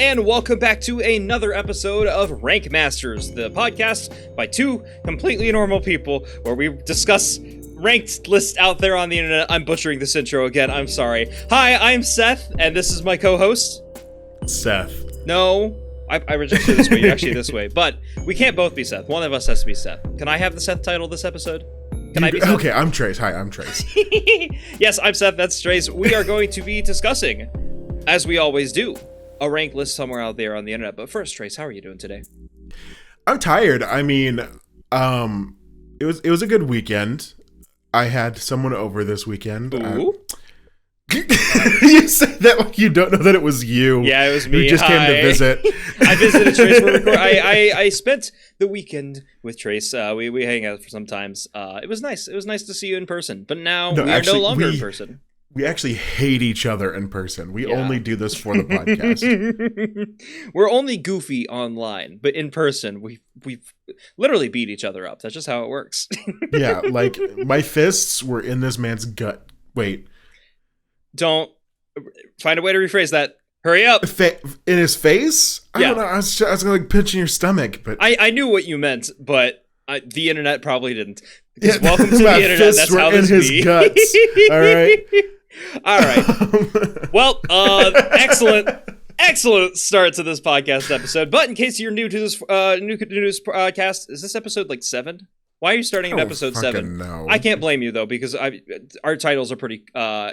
and welcome back to another episode of Rank Masters, the podcast by two completely normal people where we discuss ranked lists out there on the internet. I'm butchering this intro again, I'm sorry. Hi, I'm Seth, and this is my co-host. Seth. No, I registered this way, you're actually this way, but we can't both be Seth. One of us has to be Seth. Can I have the Seth title this episode? Can I be Seth? Okay, I'm Trace. Hi, I'm Trace. Yes, I'm Seth, that's Trace. We are going to be discussing, as we always do, a ranked list somewhere out there on the internet. But first, Trace, how are you doing today? I'm tired. I mean, it was a good weekend. I had someone over this weekend. Ooh. You said that like you don't know that it was you. Yeah, it was me. Who just came to visit. I visited Trace. I spent the weekend with Trace. We hang out for sometimes. It was nice. It was nice to see you in person. But now we are no longer in person. We actually hate each other in person. We only do this for the podcast. We're only goofy online, but in person, we literally beat each other up. That's just how it works. Yeah, like my fists were in this man's gut. Wait. Don't find a way to rephrase that. Hurry up. In his face? I don't know. I was gonna like pinch in your stomach, but I knew what you meant, but the internet probably didn't. Because welcome to the internet. That's how this in his guts. All right. All right. Well, excellent start to this podcast episode. But in case you're new to this podcast, is this episode like 7? Why are you starting at episode 7? No. I can't blame you though, because our titles are pretty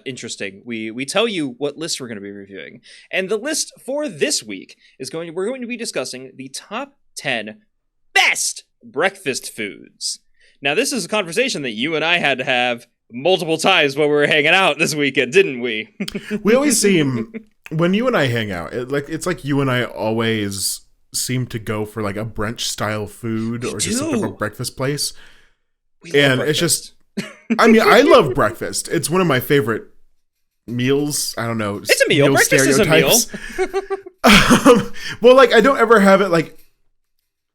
interesting. We tell you what list we're going to be reviewing, and the list for this week we're going to be discussing the top 10 best breakfast foods. Now, this is a conversation that you and I had to have multiple times while we were hanging out this weekend, didn't we? We always seem, when you and I hang out, it's like you and I always seem to go for like a brunch style food or just some type of breakfast place. And breakfast. It's just, I mean, I love breakfast. It's one of my favorite meals. I don't know. It's a meal. Breakfast is a meal. Well, like I don't ever have it like,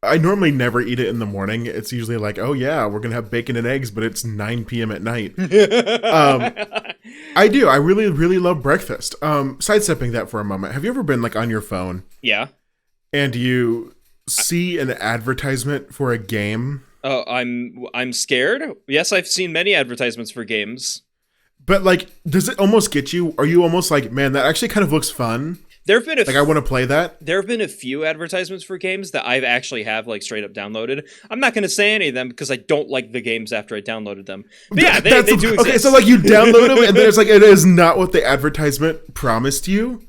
I normally never eat it in the morning. It's usually like, oh yeah, we're going to have bacon and eggs, but it's 9 p.m. at night. I do. I really, really love breakfast. Sidestepping that for a moment. Have you ever been like on your phone? Yeah. And you see an advertisement for a game? Oh, I'm scared. Yes, I've seen many advertisements for games. But like, does it almost get you? Are you almost like, man, that actually kind of looks fun? There've been I want to play that. There have been a few advertisements for games that I've actually have like straight up downloaded. I'm not going to say any of them because I don't like the games after I downloaded them. But yeah, they do exist. Okay, so like you download them and then it's like it is not what the advertisement promised you.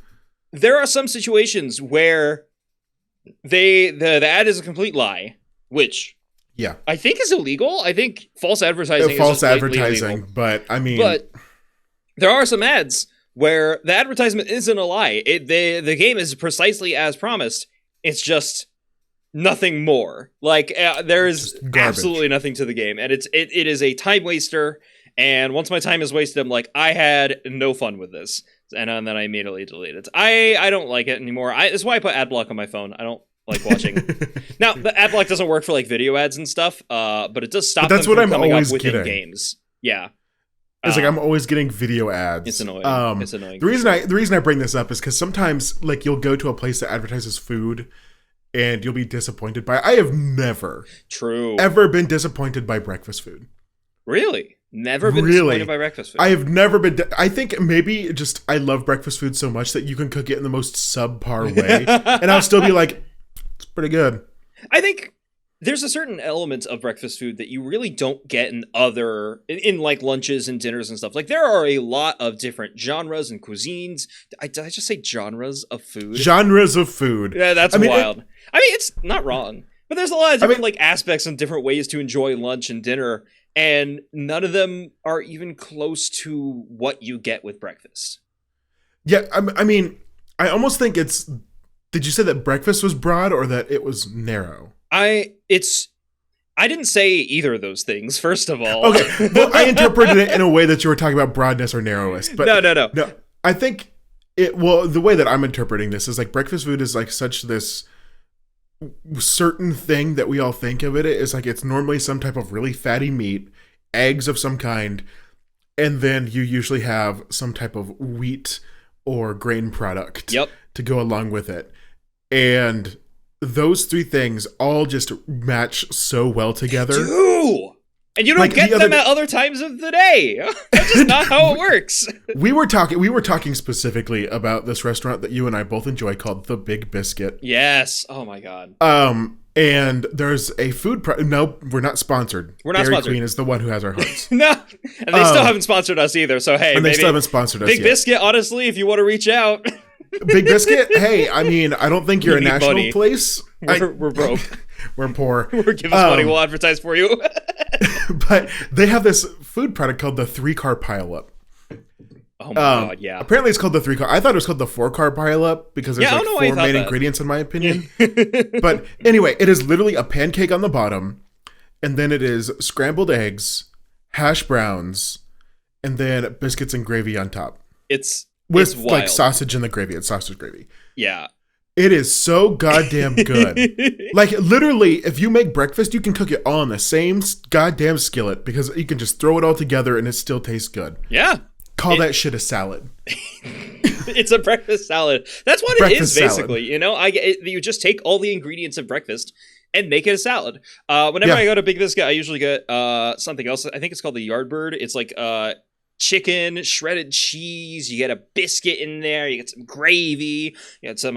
There are some situations where the ad is a complete lie, which I think is illegal. I think false advertising is false advertising, illegal. But I mean, but there are some ads where the advertisement isn't a lie. The game is precisely as promised. It's just nothing more. Like there is absolutely nothing to the game, and it is a time waster. And once my time is wasted, I'm like, I had no fun with this, and then I immediately delete it. I don't like it anymore. That's why I put ad block on my phone. I don't like watching. Now the ad block doesn't work for like video ads and stuff, but it does stop them from coming up within games. Yeah. It's like I'm always getting video ads. It's annoying. It's annoying. The reason I bring this up is because sometimes like you'll go to a place that advertises food, and you'll be disappointed by it. I have never ever been disappointed by breakfast food. Really? Never been disappointed by breakfast food. I have never been. I think maybe just I love breakfast food so much that you can cook it in the most subpar way, and I'll still be like, it's pretty good. I think there's a certain element of breakfast food that you really don't get in like lunches and dinners and stuff. Like there are a lot of different genres and cuisines. Did I just say genres of food? Genres of food. Yeah, that's wild. I mean, it's not wrong, but there's a lot of different like aspects and different ways to enjoy lunch and dinner, and none of them are even close to what you get with breakfast. Yeah, I mean, I almost think it's. Did you say that breakfast was broad or that it was narrow? I didn't say either of those things, first of all. Okay, well, I interpreted it in a way that you were talking about broadness or narrowness. But no. I think the way that I'm interpreting this is like breakfast food is like such this certain thing that we all think of it is like it's normally some type of really fatty meat, eggs of some kind, and then you usually have some type of wheat or grain product to go along with it. And those three things all just match so well together. They do! And you don't get them at other times of the day. That's just not how it works. We were talking specifically about this restaurant that you and I both enjoy called The Big Biscuit. Yes. Oh my God. And there's a food no, we're not sponsored. We're not Dairy sponsored. Queen is the one who has our hearts. No. And they still haven't sponsored us either. So hey, and they still haven't sponsored us Big yet. Biscuit, honestly, if you want to reach out. Big Biscuit? Hey, I mean, I don't think you're a national money. place. We're broke. We're poor. Give us money, we'll advertise for you. But they have this food product called the 3-car pileup. Oh my God, yeah. Apparently it's called the 3-car. I thought it was called the 4-car pileup because there's 4 main ingredients in my opinion. But anyway, it is literally a pancake on the bottom, and then it is scrambled eggs, hash browns, and then biscuits and gravy on top. It's with wild. like sausage in the gravy. It's sausage gravy. Yeah. It is so goddamn good. Like, literally, if you make breakfast, you can cook it all in the same goddamn skillet because you can just throw it all together and it still tastes good. Yeah. Call that shit a salad. It's a breakfast salad. That's what it is, basically. You know, you just take all the ingredients of breakfast and make it a salad. Whenever I go to Big Biscuit, I usually get something else. I think it's called the Yardbird. It's like chicken, shredded cheese, you get a biscuit in there, you get some gravy, you get some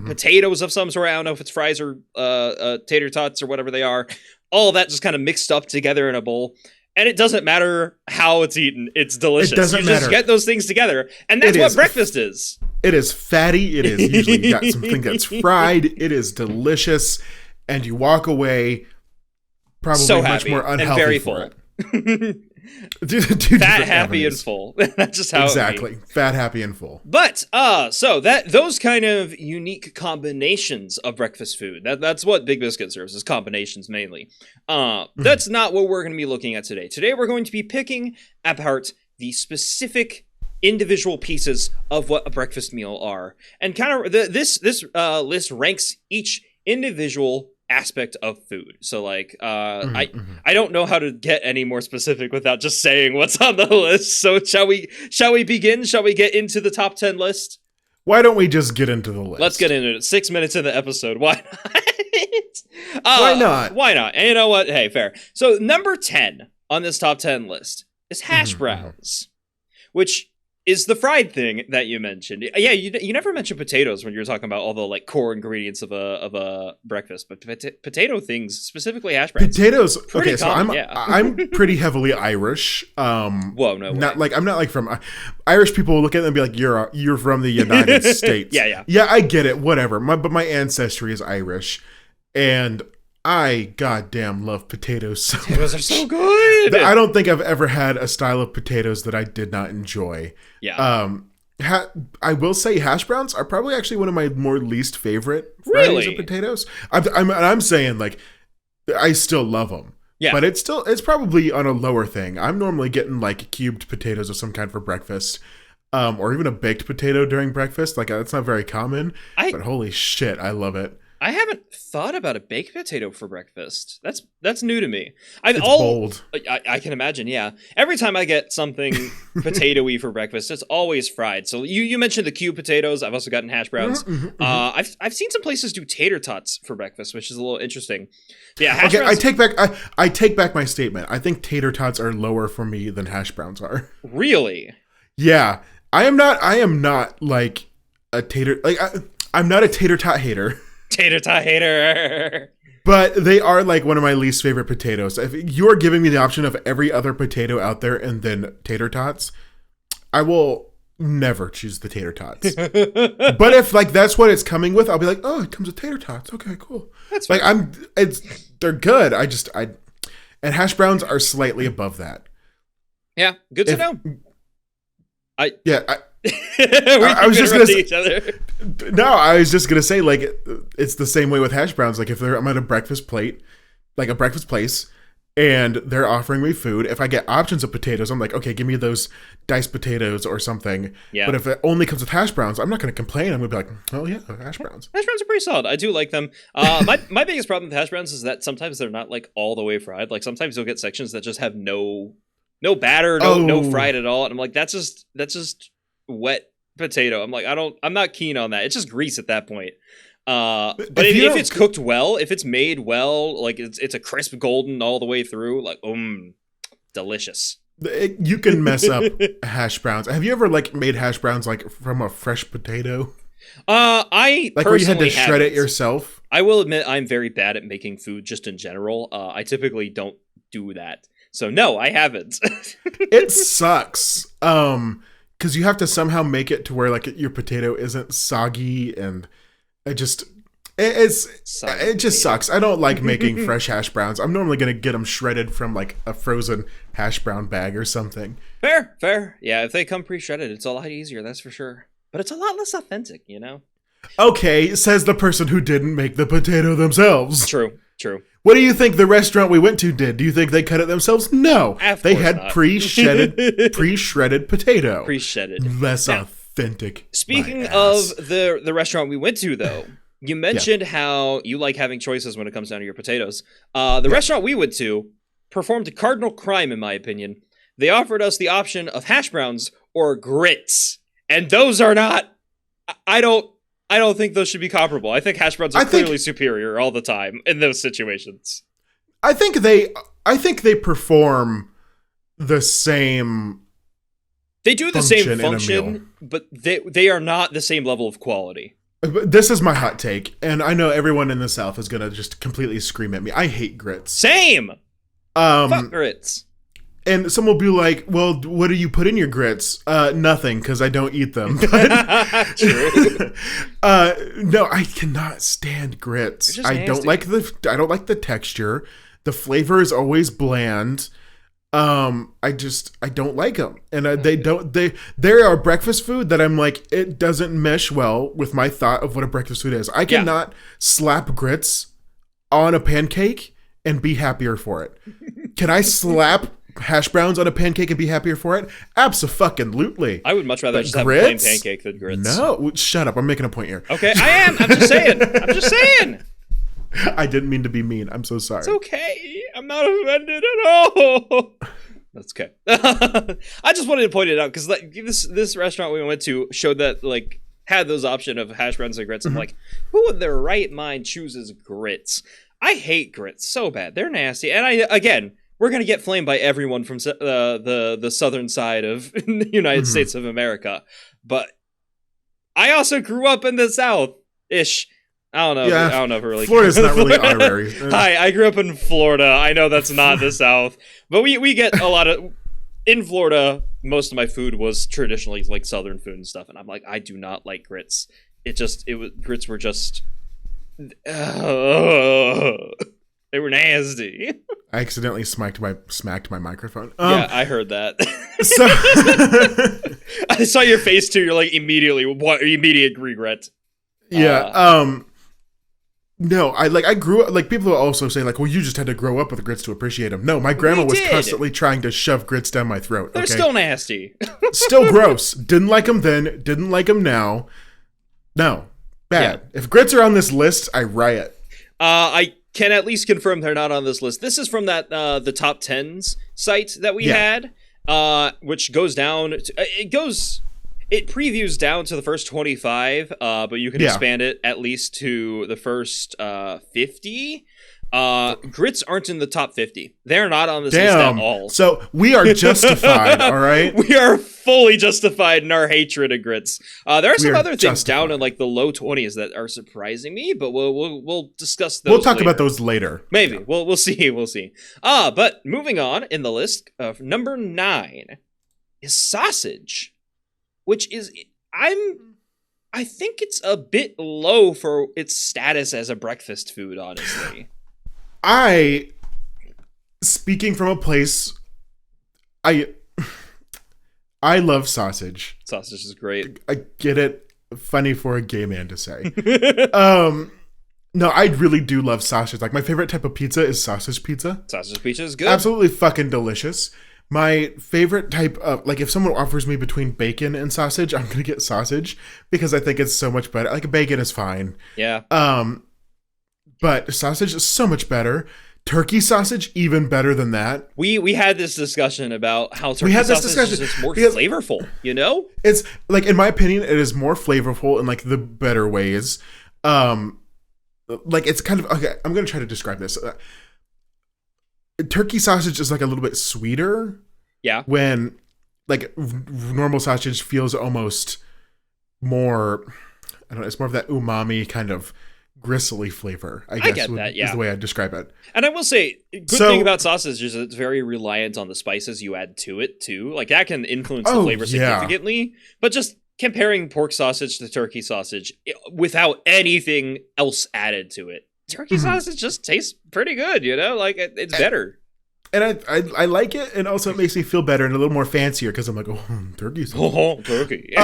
potatoes of some sort. I don't know if it's fries or tater tots or whatever they are. All of that just kind of mixed up together in a bowl. And it doesn't matter how it's eaten. It's delicious. It doesn't matter. Just get those things together. And that's what breakfast is. It is fatty. It is usually got something that's fried. It is delicious. And you walk away probably so much more unhealthy and very full. Dude, fat, happy, and full. That's just how exactly. Fat, happy, and full. But so those kind of unique combinations of breakfast food. That's what Big Biscuit serves, is combinations mainly. That's not what we're going to be looking at today. Today we're going to be picking apart the specific individual pieces of what a breakfast meal are, and kind of this list ranks each individual aspect of food. So like I don't know how to get any more specific without just saying what's on the list. So shall we begin? Shall we get into the top 10 list? Why don't we just get into the list? Let's get into it. 6 minutes in the episode. Why not? Why not? Why not? And you know what? Hey, fair. So number 10 on this top 10 list is hash browns, which is the fried thing that you mentioned. Yeah, you never mentioned potatoes when you were talking about all the like core ingredients of a breakfast, but potato things, specifically hash browns. Potatoes. Okay, common, so I'm pretty heavily Irish. Whoa, no way. I'm not like from Irish people will look at it and be like, you're from the United States. Yeah, I get it. Whatever. But my ancestry is Irish, and I goddamn love potatoes so much. Potatoes are so good. I don't think I've ever had a style of potatoes that I did not enjoy. Yeah. I will say hash browns are probably actually one of my more least favorite varieties of potatoes. I'm saying like I still love them. Yeah. But it's probably on a lower thing. I'm normally getting like cubed potatoes of some kind for breakfast. Or even a baked potato during breakfast. Like that's not very common. But holy shit, I love it. I haven't thought about a baked potato for breakfast. That's new to me. It's bold. I can imagine, yeah. Every time I get something potato-y for breakfast, it's always fried. So you mentioned the cube potatoes. I've also gotten hash browns. I've seen some places do tater tots for breakfast, which is a little interesting. Yeah, hash browns. I take back my statement. I think tater tots are lower for me than hash browns are. Really? Yeah. I am not like a tater I'm not a tater tot hater. Tater tot hater. But they are like one of my least favorite potatoes. If you are giving me the option of every other potato out there and then tater tots, I will never choose the tater tots. But if like that's what it's coming with, I'll be like, oh, it comes with tater tots. Okay, cool. That's like fair. They're good. And hash browns are slightly above that. Yeah, good to know. I was just gonna say, each other. No, I was just gonna say like it's the same way with hash browns. Like if I'm at a breakfast plate, like a breakfast place, and they're offering me food, if I get options of potatoes, I'm like, okay, give me those diced potatoes or something. Yeah. But if it only comes with hash browns, I'm not gonna complain. I'm gonna be like, oh yeah, hash browns. Hash browns are pretty solid. I do like them. My biggest problem with hash browns is that sometimes they're not like all the way fried. Like sometimes you'll get sections that just have no batter, no fried at all, and I'm like, that's just wet potato. I'm like, I'm not keen on that. It's just grease at that point. But if it's cooked well, if it's made well, like it's a crisp golden all the way through, like delicious. You can mess up hash browns. Have you ever like made hash browns like from a fresh potato? I like where you had to shred it yourself. I will admit I'm very bad at making food just in general. I typically don't do that. So no, I haven't. It sucks. Because you have to somehow make it to where like your potato isn't soggy, and it just sucks. I don't like making fresh hash browns. I'm normally gonna get them shredded from like a frozen hash brown bag or something. Fair. Yeah, if they come pre-shredded, it's a lot easier. That's for sure. But it's a lot less authentic, you know? Okay, says the person who didn't make the potato themselves. True. What do you think the restaurant we went to did? Do you think they cut it themselves? No. They had pre-shredded potato. Pre-shredded. Less authentic. Speaking of the restaurant we went to, though, you mentioned how you like having choices when it comes down to your potatoes. The restaurant we went to performed a cardinal crime, in my opinion. They offered us the option of hash browns or grits. And those are not... I don't think those should be comparable. I think hash browns are clearly superior all the time in those situations. I think they perform the same. They do the same function, but they are not the same level of quality. This is my hot take, and I know everyone in the South is gonna just completely scream at me. I hate grits. Same. Fuck grits. And someone will be like, well, what do you put in your grits? Nothing, because I don't eat them. True. No, I cannot stand grits. I don't like the texture. The flavor is always bland. I don't like them. And they are a breakfast food that I'm like, it doesn't mesh well with my thought of what a breakfast food is. I cannot slap grits on a pancake and be happier for it. Can I slap hash browns on a pancake and be happier for it? Abso-fucking-lutely. I would much rather just have a plain pancake than grits. No, shut up. I'm making a point here. Okay, I am. I'm just saying. I didn't mean to be mean. I'm so sorry. It's okay. I'm not offended at all. That's okay. I just wanted to point it out because like, this restaurant we went to showed that like had those option of hash browns and grits. I'm like, who in their right mind chooses grits? I hate grits so bad. They're nasty. And we're going to get flamed by everyone from the southern side of the United States of America. But I also grew up in the South-ish. I don't know. Yeah, I don't know if it really Florida's not really honorary. Hi, I grew up in Florida. I know that's not the South. But we get a lot of... In Florida, most of my food was traditionally like Southern food and stuff. And I'm like, I do not like grits. Grits were just... They were nasty. I accidentally smacked my microphone. Yeah, I heard that. So I saw your face too. You're like immediate regret. Yeah. No, I grew up like people also say like, well, you just had to grow up with grits to appreciate them. No, my grandma was constantly trying to shove grits down my throat. They're still nasty. Still gross. Didn't like them then. Didn't like them now. No, bad. Yeah. If grits are on this list, I riot. I can at least confirm they're not on this list. This is from that the top 10s site that we had, which goes down. It previews down to the first 25, but you can expand it at least to the first 50. Grits aren't in the top 50. They're not on this list at all. So we are justified, all right? We are fully justified in our hatred of grits. There are some other things down in like the low 20s that are surprising me, but we'll discuss those. We'll talk about those later. Maybe. We'll see. But moving on in the list, number 9 is sausage. Which is, I think it's a bit low for its status as a breakfast food, honestly. Speaking from a place, I love sausage. Sausage is great. I get it. Funny for a gay man to say. No, I really do love sausage. Like my favorite type of pizza is sausage pizza. Sausage pizza is good. Absolutely fucking delicious. My favorite type of, like, if someone offers me between bacon and sausage, I'm going to get sausage because I think it's so much better. Like, bacon is fine. Yeah. But sausage is so much better. Turkey sausage, even better than that. We had this discussion about how turkey sausage is just more flavorful, you know? It's, like, in my opinion, it is more flavorful in, like, the better ways. like it's kind of okay. I'm gonna try to describe this. Turkey sausage is like a little bit sweeter. Yeah. When like normal sausage feels almost more, I don't know, it's more of that umami kind of gristly flavor, I guess get that, is the way I'd describe it. And I will say, good thing about sausage is it's very reliant on the spices you add to it, too. Like, that can influence the flavor significantly. But just comparing pork sausage to turkey sausage without anything else added to it, turkey sausage just tastes pretty good, you know? Like, it's better. And I like it, and also it makes me feel better and a little more fancier because I'm like, oh, turkey sausage. Oh, turkey.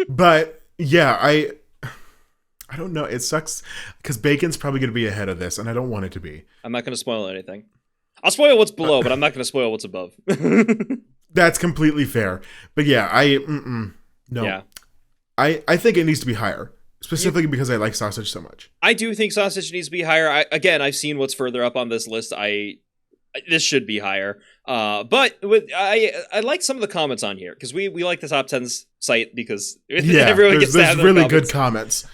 But, yeah, I don't know. It sucks because bacon's probably going to be ahead of this, and I don't want it to be. I'm not going to spoil anything. I'll spoil what's below, but I'm not going to spoil what's above. That's completely fair. But yeah, no. Yeah. I think it needs to be higher, specifically because I like sausage so much. I do think sausage needs to be higher. Again, I've seen what's further up on this list. This should be higher. But I like some of the comments on here because we like the top 10s site because everyone gets to have their really comments. Good comments.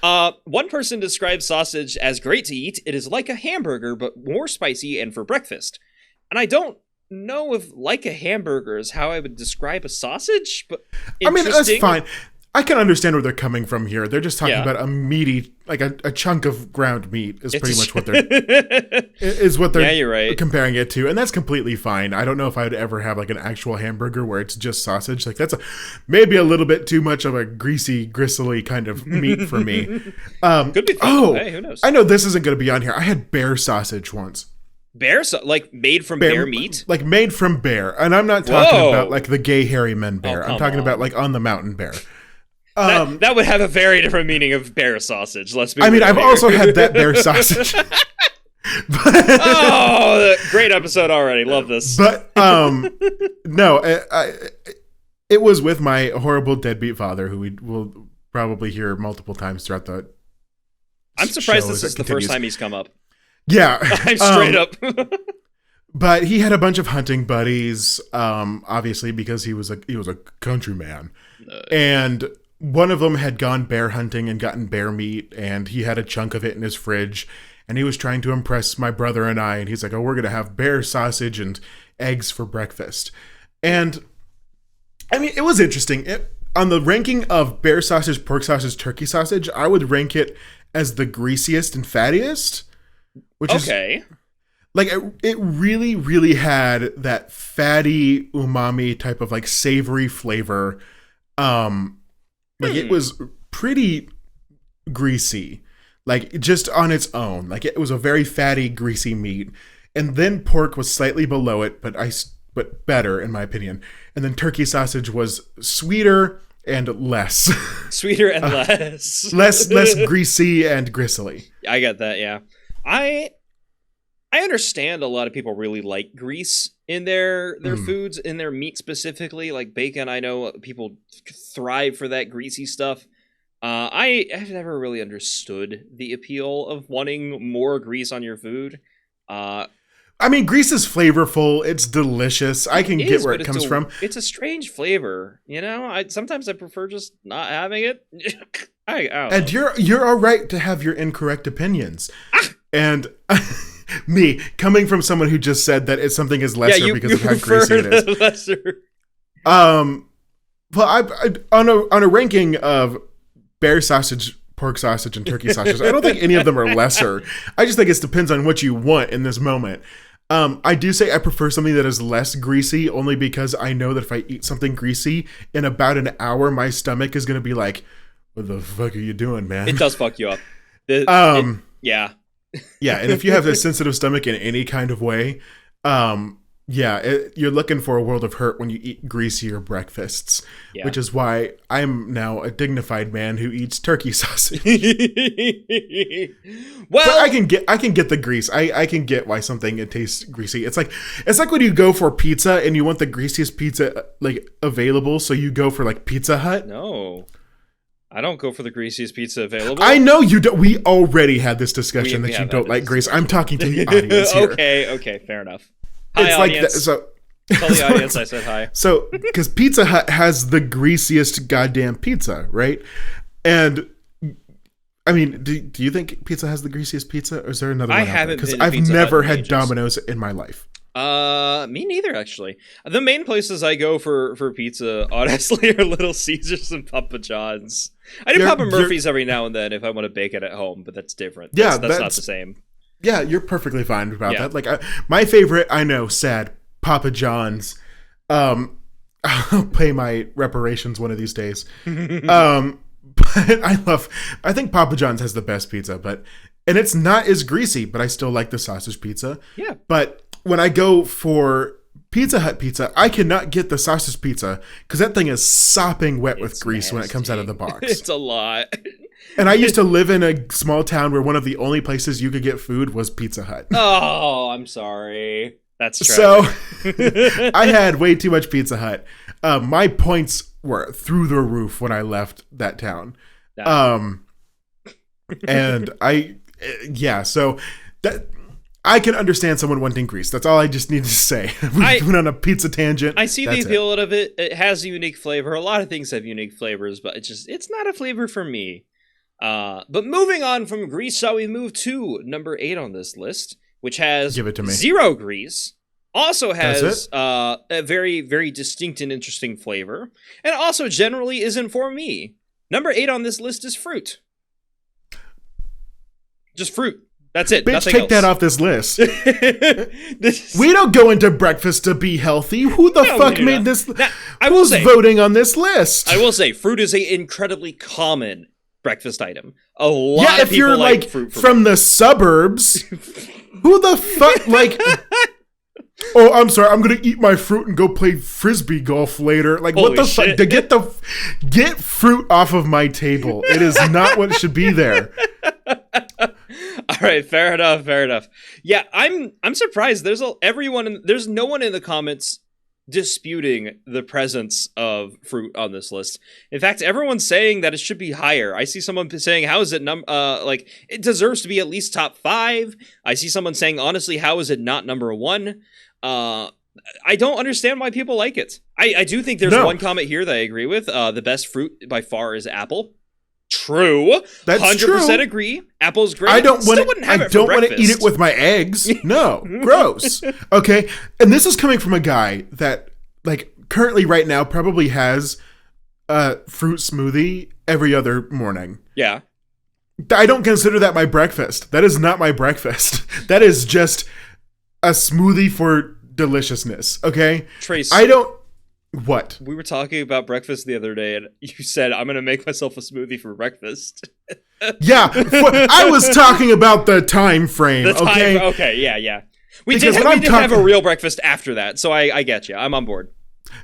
One person describes sausage as great to eat. It is like a hamburger, but more spicy and for breakfast. And I don't know if like a hamburger is how I would describe a sausage, but I mean, that's fine. I can understand where they're coming from here. They're just talking about a meaty, like a chunk of ground meat is pretty much what they're you're right. comparing it to. And that's completely fine. I don't know if I would ever have like an actual hamburger where it's just sausage. Like that's maybe a little bit too much of a greasy, gristly kind of meat for me. Could be fun. Hey, who knows? I know this isn't going to be on here. I had bear sausage once. Like made from bear meat? Like made from bear. And I'm not talking about like the gay hairy men bear. I'm talking about like on the mountain bear. That would have a very different meaning of bear sausage. Let's be I mean, I've also had that bear sausage. Great episode already. Love this. But no, it was with my horrible deadbeat father, who we will probably hear multiple times throughout the. I'm surprised this is the first time he's come up. Yeah, I'm straight up. But he had a bunch of hunting buddies, obviously because he was a countryman, and one of them had gone bear hunting and gotten bear meat, and he had a chunk of it in his fridge, and he was trying to impress my brother and I, and he's like, oh, we're going to have bear sausage and eggs for breakfast. And I mean, it was interesting. On the ranking of bear sausage, pork sausage, turkey sausage, I would rank it as the greasiest and fattiest, which is like it really, really had that fatty umami type of like savory flavor. It was pretty greasy, like just on its own. Like it was a very fatty, greasy meat, and then pork was slightly below it, but better in my opinion. And then turkey sausage was sweeter and less, less greasy and gristly. I get that. Yeah, I understand a lot of people really like grease in their foods, in their meat specifically, like bacon. I know people thrive for that greasy stuff. I've never really understood the appeal of wanting more grease on your food. I mean, grease is flavorful. It's delicious. I can get where it comes from. It's a strange flavor, you know. Sometimes I prefer just not having it. And you're all right to have your incorrect opinions. And me coming from someone who just said that something is lesser because of how greasy it is. Lesser. Well, I on a ranking of bear sausage, pork sausage, and turkey sausage, I don't think any of them are lesser. I just think it depends on what you want in this moment. I do say I prefer something that is less greasy, only because I know that if I eat something greasy in about an hour, my stomach is going to be like, "What the fuck are you doing, man?" It does fuck you up. Yeah. Yeah, and if you have a sensitive stomach in any kind of way, you're looking for a world of hurt when you eat greasier breakfasts, which is why I'm now a dignified man who eats turkey sausage. Well, but I can get the grease. I can get why something it tastes greasy. It's like when you go for pizza and you want the greasiest pizza like available, so you go for like Pizza Hut. No. I don't go for the greasiest pizza available. I know you don't. We already had this discussion that you don't like grease. I'm talking to the audience here. Okay, fair enough. Hi, audience. Like tell the audience I said hi. So, because Pizza Hut has the greasiest goddamn pizza, right? And I mean, do you think pizza has the greasiest pizza, or is there another one? I haven't because I've never had Domino's in my life. Me neither, actually. The main places I go for pizza, honestly, are Little Caesars and Papa John's. I do Papa Murphy's every now and then if I want to bake it at home, but that's different. That's not the same. Yeah, you're perfectly fine about that. Like, my favorite, I know, sad, Papa John's. I'll pay my reparations one of these days. But I think Papa John's has the best pizza, and it's not as greasy, but I still like the sausage pizza. Yeah. But when I go for Pizza Hut pizza, I cannot get the sausage pizza because that thing is sopping wet with grease when it comes out of the box. It's a lot. And I used to live in a small town where one of the only places you could get food was Pizza Hut. Oh, I'm sorry. That's tragic. So I had way too much Pizza Hut. My points were through the roof when I left that town. And so that I can understand someone wanting grease. That's all I just need to say. We went on a pizza tangent. I see the appeal of it. It has a unique flavor. A lot of things have unique flavors, but it's not a flavor for me. But moving on from grease, shall we move to number 8 on this list, which has 0 grease. Also has a very, very distinct and interesting flavor. And also generally isn't for me. Number 8 on this list is fruit. Just fruit. That's it. Bitch, nothing take else. That off this list. We don't go into breakfast to be healthy. Who the fuck made this? Now, Who's voting on this list? I will say, fruit is an incredibly common breakfast item. A lot of people you're like fruit from the suburbs. Who the fuck like? Oh, I'm sorry. I'm gonna eat my fruit and go play frisbee golf later. Like, holy what the shit. fuck? Get fruit off of my table. It is not what should be there. All right, fair enough. Yeah, I'm surprised. There's no one in the comments disputing the presence of fruit on this list. In fact, everyone's saying that it should be higher. I see someone saying, "How is it it deserves to be at least top 5." I see someone saying, "Honestly, how is it not number 1?" I don't understand why people like it. I do think there's one comment here that I agree with. The best fruit by far is apple. True. That's 100% true. agree. Apple's great. I don't want to eat it with my eggs. No, gross. Okay, and this is coming from a guy that, like, currently right now probably has a fruit smoothie every other morning. Yeah. I don't consider that my breakfast. That is not my breakfast. That is just a smoothie for deliciousness. Okay, Trace. I don't. What? We were talking about breakfast the other day, and you said, "I'm going to make myself a smoothie for breakfast." Yeah, I was talking about the time frame. Okay, yeah. We did have a real breakfast after that, so I get you. I'm on board.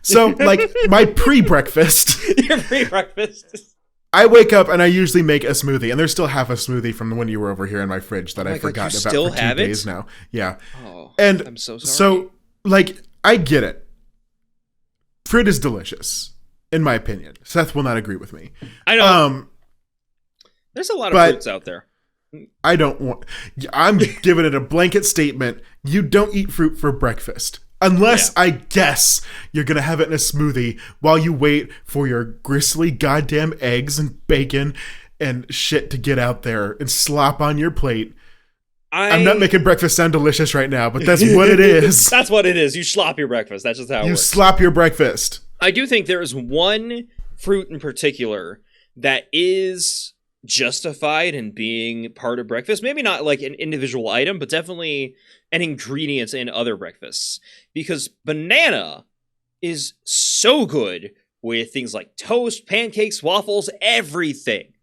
So, like, my pre-breakfast. Your pre-breakfast. I wake up and I usually make a smoothie, and there's still half a smoothie from when you were over here in my fridge that I forgot about for 2 days now. Yeah. Oh, and I'm so sorry. So, like, I get it. Fruit is delicious, in my opinion. Seth will not agree with me. I know. There's a lot of fruits out there. I'm giving it a blanket statement. You don't eat fruit for breakfast. Unless, I guess, you're going to have it in a smoothie while you wait for your gristly goddamn eggs and bacon and shit to get out there and slop on your plate. I'm not making breakfast sound delicious right now, but that's what it is. That's what it is. You slop your breakfast. That's just how it works. You slop your breakfast. I do think there is one fruit in particular that is justified in being part of breakfast. Maybe not like an individual item, but definitely an ingredient in other breakfasts. Because banana is so good with things like toast, pancakes, waffles, everything.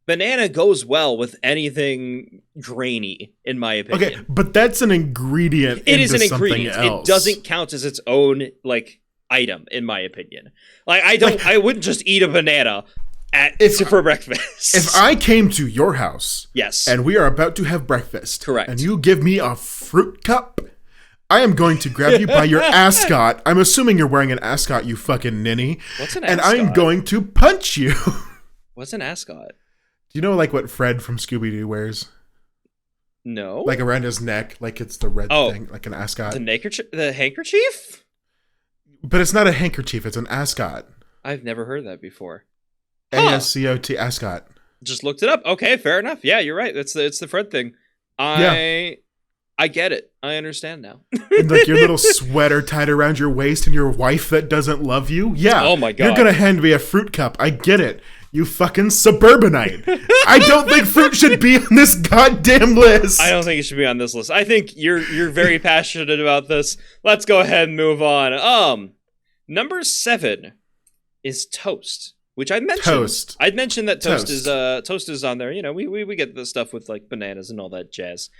Banana goes well with anything grainy, in my opinion. Okay, but that's an ingredient. It is an ingredient. Else. It doesn't count as its own item, in my opinion. I wouldn't just eat a banana for breakfast. If I came to your house, yes, and we are about to have breakfast, correct, and you give me a fruit cup, I am going to grab you by your ascot. I'm assuming you're wearing an ascot, you fucking ninny. What's an ascot? And I'm going to punch you. What's an ascot? Do you know what Fred from Scooby-Doo wears? No. Like around his neck, like it's the red thing, like an ascot. The handkerchief? But it's not a handkerchief, it's an ascot. I've never heard that before. ASCOT, ascot. Just looked it up. Okay, fair enough. Yeah, you're right. It's the Fred thing. I get it. I understand now. And like your little sweater tied around your waist and your wife that doesn't love you. Yeah. Oh my God. You're going to hand me a fruit cup. I get it. You fucking suburbanite. I don't think fruit should be on this goddamn list. I don't think it should be on this list. I think you're very passionate about this. Let's go ahead and move on. Number 7 is toast, which I mentioned. Toast. I'd mentioned that toast is on there. You know, we get the stuff with like bananas and all that jazz.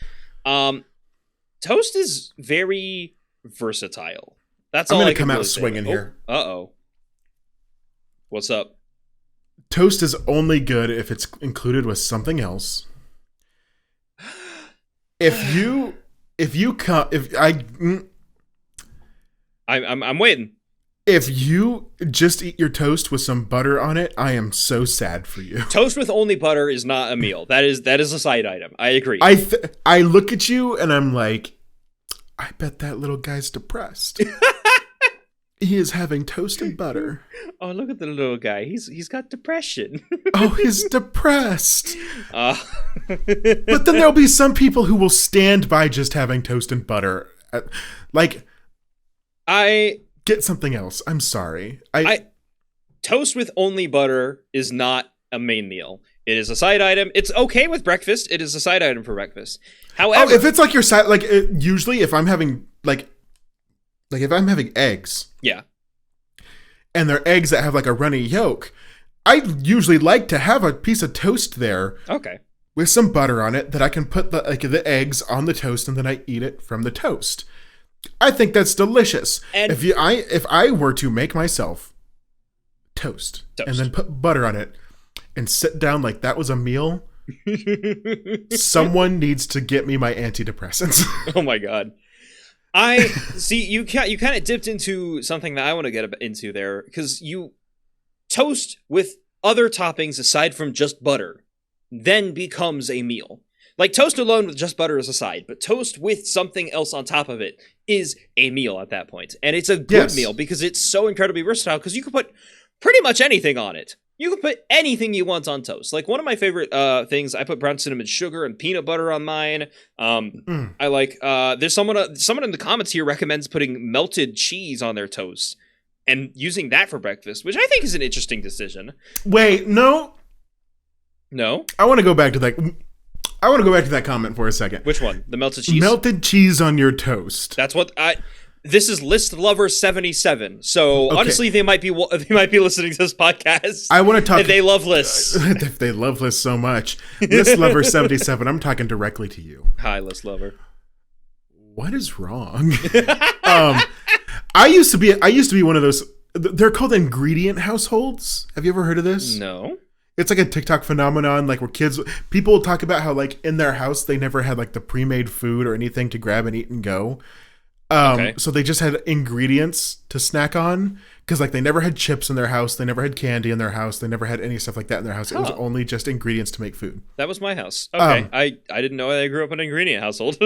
Toast is very versatile. That's all I can come out swinging here. Uh-oh. What's up? Toast is only good if it's included with something else. I'm waiting. If you just eat your toast with some butter on it, I am so sad for you. Toast with only butter is not a meal. That is a side item. I agree. I look at you and I'm like, I bet that little guy's depressed. He is having toast and butter. Oh, look at the little guy. He's got depression. Oh, he's depressed. But then there'll be some people who will stand by just having toast and butter. Get something else. I'm sorry. Toast with only butter is not a main meal. It is a side item. It's okay with breakfast. It is a side item for breakfast. However, if it's like your side, usually if I'm having if I'm having eggs, yeah, and they're eggs that have like a runny yolk, I usually like to have a piece of toast there, okay, with some butter on it that I can put the eggs on the toast and then I eat it from the toast. I think that's delicious. And if I were to make myself toast and then put butter on it and sit down like that was a meal, someone needs to get me my antidepressants. Oh my God. I see you kind of dipped into something that I want to get into there, because you toast with other toppings aside from just butter then becomes a meal. Like toast alone with just butter is a side, but toast with something else on top of it is a meal at that point. And it's a good meal because it's so incredibly versatile, because you can put pretty much anything on it. You can put anything you want on toast. Like one of my favorite things, I put brown cinnamon sugar and peanut butter on mine. I like, there's someone in the comments here recommends putting melted cheese on their toast and using that for breakfast, which I think is an interesting decision. Wait, no. I want to go back to that comment for a second. Which one? The melted cheese? Melted cheese on your toast. That's what this is List Lover 77. So honestly, they might be listening to this podcast. I want to talk. They love lists. If they love lists so much, List Lover 77. I'm talking directly to you. Hi, List Lover. What is wrong? I used to be one of those. They're called ingredient households. Have you ever heard of this? No. It's like a TikTok phenomenon, like where people talk about how like in their house they never had like the pre-made food or anything to grab and eat and go. So they just had ingredients to snack on, because like they never had chips in their house, they never had candy in their house, they never had any stuff like that in their house. It was only just ingredients to make food. That was my house. Okay, I didn't know I grew up in an ingredient household.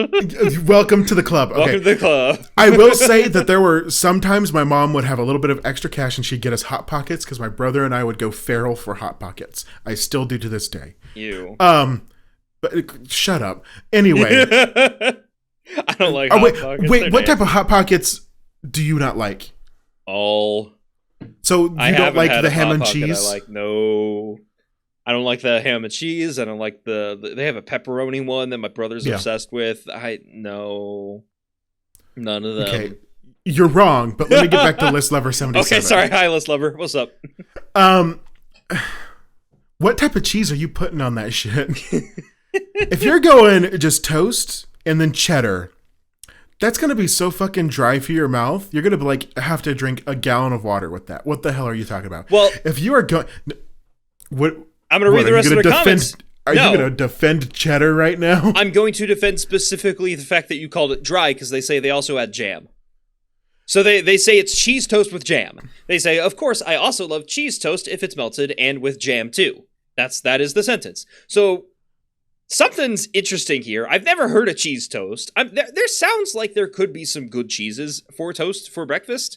Welcome to the club. Okay. Welcome to the club. I will say that there were sometimes my mom would have a little bit of extra cash and she'd get us Hot Pockets, because my brother and I would go feral for Hot Pockets. I still do to this day. You. But shut up. Anyway. I don't like Hot Pockets. Wait, what type of Hot Pockets do you not like? All. So you don't like the ham and cheese? No. I don't like the ham and cheese. I don't like they have a pepperoni one that my brother's obsessed with. No. None of them. Okay. You're wrong, but let me get back to List Lover 77. Okay, sorry. Hi, List Lover. What's up? What type of cheese are you putting on that shit? If you're going just toast and then cheddar, that's going to be so fucking dry for your mouth. You're going to like have to drink a gallon of water with that. What the hell are you talking about? Well, if you are going... I'm going to read the rest of the comments. Are you going to defend cheddar right now? I'm going to defend specifically the fact that you called it dry, because they say they also add jam. So they say it's cheese toast with jam. They say, of course, I also love cheese toast if it's melted and with jam too. That is the sentence. So... something's interesting here. I've never heard of cheese toast. There sounds like there could be some good cheeses for toast for breakfast.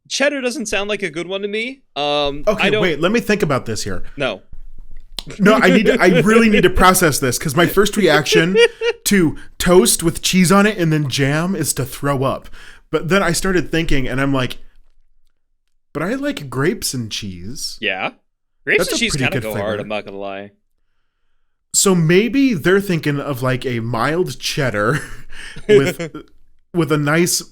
Cheddar doesn't sound like a good one to me. Okay, wait. Let me think about this here. No. No, I really need to process this, because my first reaction to toast with cheese on it and then jam is to throw up. But then I started thinking, and I'm like, but I like grapes and cheese. Yeah. Grapes and cheese kind of go hard, I'm not going to lie. So maybe they're thinking of like a mild cheddar with a nice...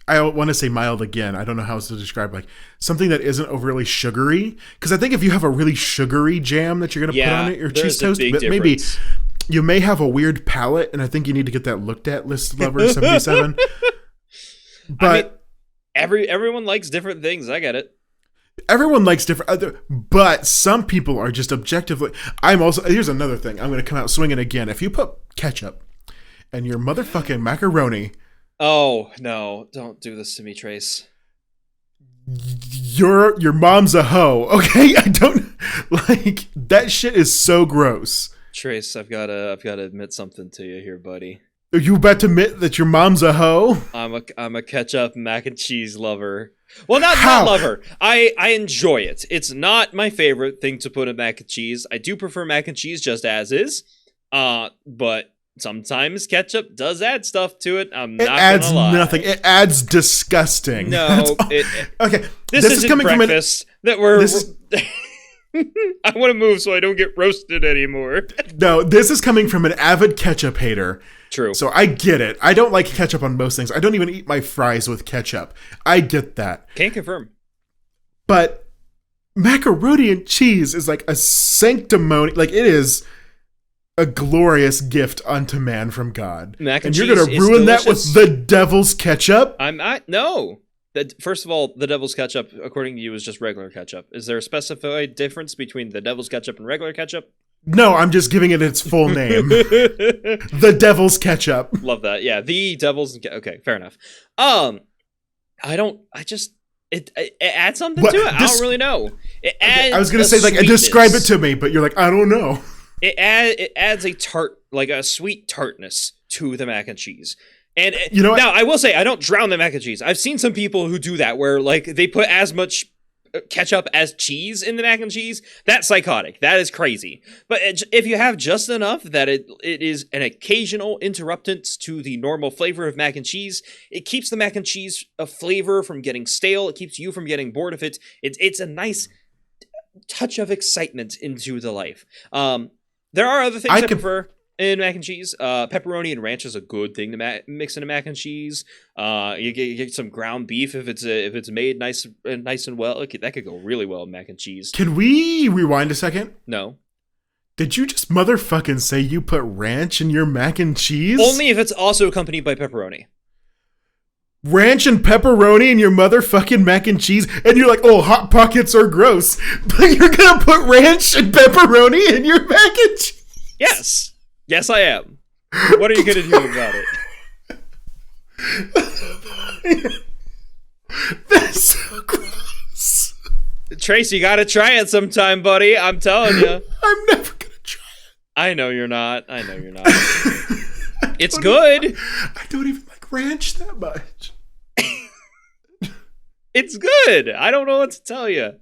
I want to say mild again. I don't know how else to describe, like something that isn't overly sugary. Because I think if you have a really sugary jam that you're going to put on it, your cheese toast, maybe you may have a weird palate, and I think you need to get that looked at, List Lover 77. But I mean, everyone likes different things. I get it. Everyone likes different, but some people are just objectively. Here's another thing. I'm going to come out swinging again. If you put ketchup and your motherfucking macaroni. Oh, no. Don't do this to me, Trace. Your mom's a hoe, okay? I don't like that shit is so gross. Trace, I've gotta admit something to you here, buddy. Are you about to admit that your mom's a hoe? I'm a ketchup mac and cheese lover. Well, not lover. I enjoy it. It's not my favorite thing to put in mac and cheese. I do prefer mac and cheese just as is. But sometimes ketchup does add stuff to it. I'm not gonna lie. It adds nothing. It adds disgusting. No. Okay. This is coming breakfast from I want to move so I don't get roasted anymore. No, this is coming from an avid ketchup hater. True. So I get it. I don't like ketchup on most things. I don't even eat my fries with ketchup. I get that. Can't confirm. But macaroni and cheese is like a sanctimony. Like, it is a glorious gift unto man from God. Mac and you're going to ruin that with the devil's ketchup? No. First of all, the devil's ketchup, according to you, is just regular ketchup. Is there a specified difference between the devil's ketchup and regular ketchup? No, I'm just giving it its full name. The devil's ketchup. Love that. Yeah, the devil's... Okay, fair enough. It adds something to it. I don't really know. It adds I was going to say, like, describe it to me, but you're like, I don't know. It adds a tart, like a sweet tartness to the mac and cheese. And you know what? Now, I will say, I don't drown the mac and cheese. I've seen some people who do that, where like they put as much ketchup as cheese in the mac and cheese. That's psychotic. That is crazy. But if you have just enough that it is an occasional interruptant to the normal flavor of mac and cheese, it keeps the mac and cheese flavor from getting stale. It keeps you from getting bored of it. It's a nice touch of excitement into the life. There are other things I prefer in mac and cheese. Pepperoni and ranch is a good thing to mix into mac and cheese. You get some ground beef if it's made nice and well. That could go really well in mac and cheese. Can we rewind a second? No. Did you just motherfucking say you put ranch in your mac and cheese? Only if it's also accompanied by pepperoni. Ranch and pepperoni in your motherfucking mac and cheese, and you're like, oh, Hot Pockets are gross, but you're gonna put ranch and pepperoni in your mac and cheese? Yes. Yes, I am. What are you going to do about it? That's so gross. Trace, you got to try it sometime, buddy. I'm telling you. I'm never going to try it. I know you're not. It's good. I don't even like ranch that much. It's good. I don't know what to tell you.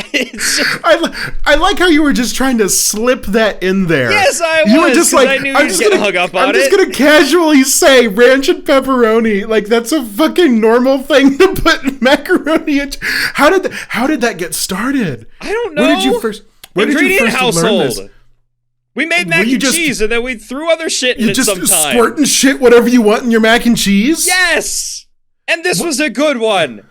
I like how you were just trying to slip that in there. Yes, I was. You were just like, I knew you were getting hung up on it. I'm just gonna casually say ranch and pepperoni. Like, that's a fucking normal thing to put in macaroni. How did that get started? I don't know. Where did you first learn this? We made mac and cheese, and then we threw other shit in it sometimes. You just squirt and shit whatever you want in your mac and cheese? Yes! And this was a good one.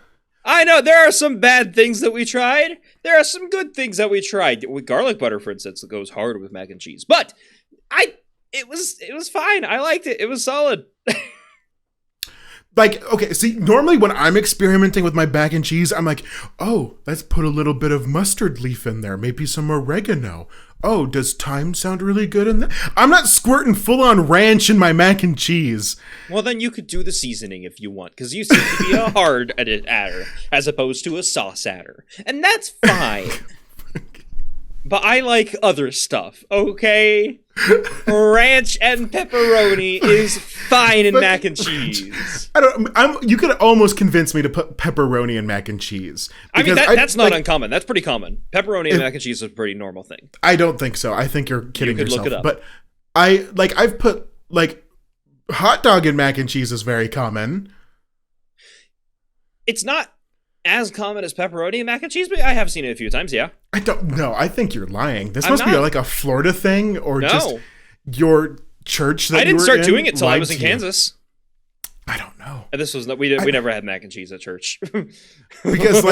I know, there are some bad things that we tried. There are some good things that we tried. With garlic butter, for instance, that goes hard with mac and cheese. But it was fine. I liked it. It was solid. Like, okay, see, normally when I'm experimenting with my mac and cheese, I'm like, oh, let's put a little bit of mustard leaf in there. Maybe some oregano. Oh, does thyme sound really good in that? I'm not squirting full-on ranch in my mac and cheese. Well, then you could do the seasoning if you want, because you seem to be a hard adder as opposed to a sauce adder. And that's fine. but I like other stuff, okay? Ranch and pepperoni is fine in mac and cheese. You could almost convince me to put pepperoni in mac and cheese. I mean, that's not uncommon. That's pretty common. Pepperoni and mac and cheese is a pretty normal thing. I don't think so. I think you're kidding yourself. Look it up. But I've put hot dog and mac and cheese is very common. It's not as common as pepperoni and mac and cheese, but I have seen it a few times, yeah. I don't know. I think you're lying. This must be like a Florida thing or just your church that I didn't start doing it till I was in Kansas. I don't know. And this was we never had mac and cheese at church. Because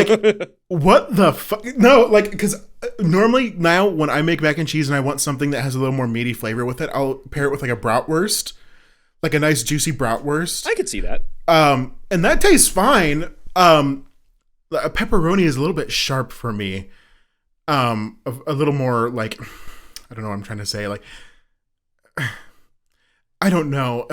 what the fuck? No, because normally now when I make mac and cheese and I want something that has a little more meaty flavor with it, I'll pair it with a bratwurst, like a nice juicy bratwurst. I could see that. And that tastes fine. A pepperoni is a little bit sharp for me. A little more I don't know what I'm trying to say. I don't know.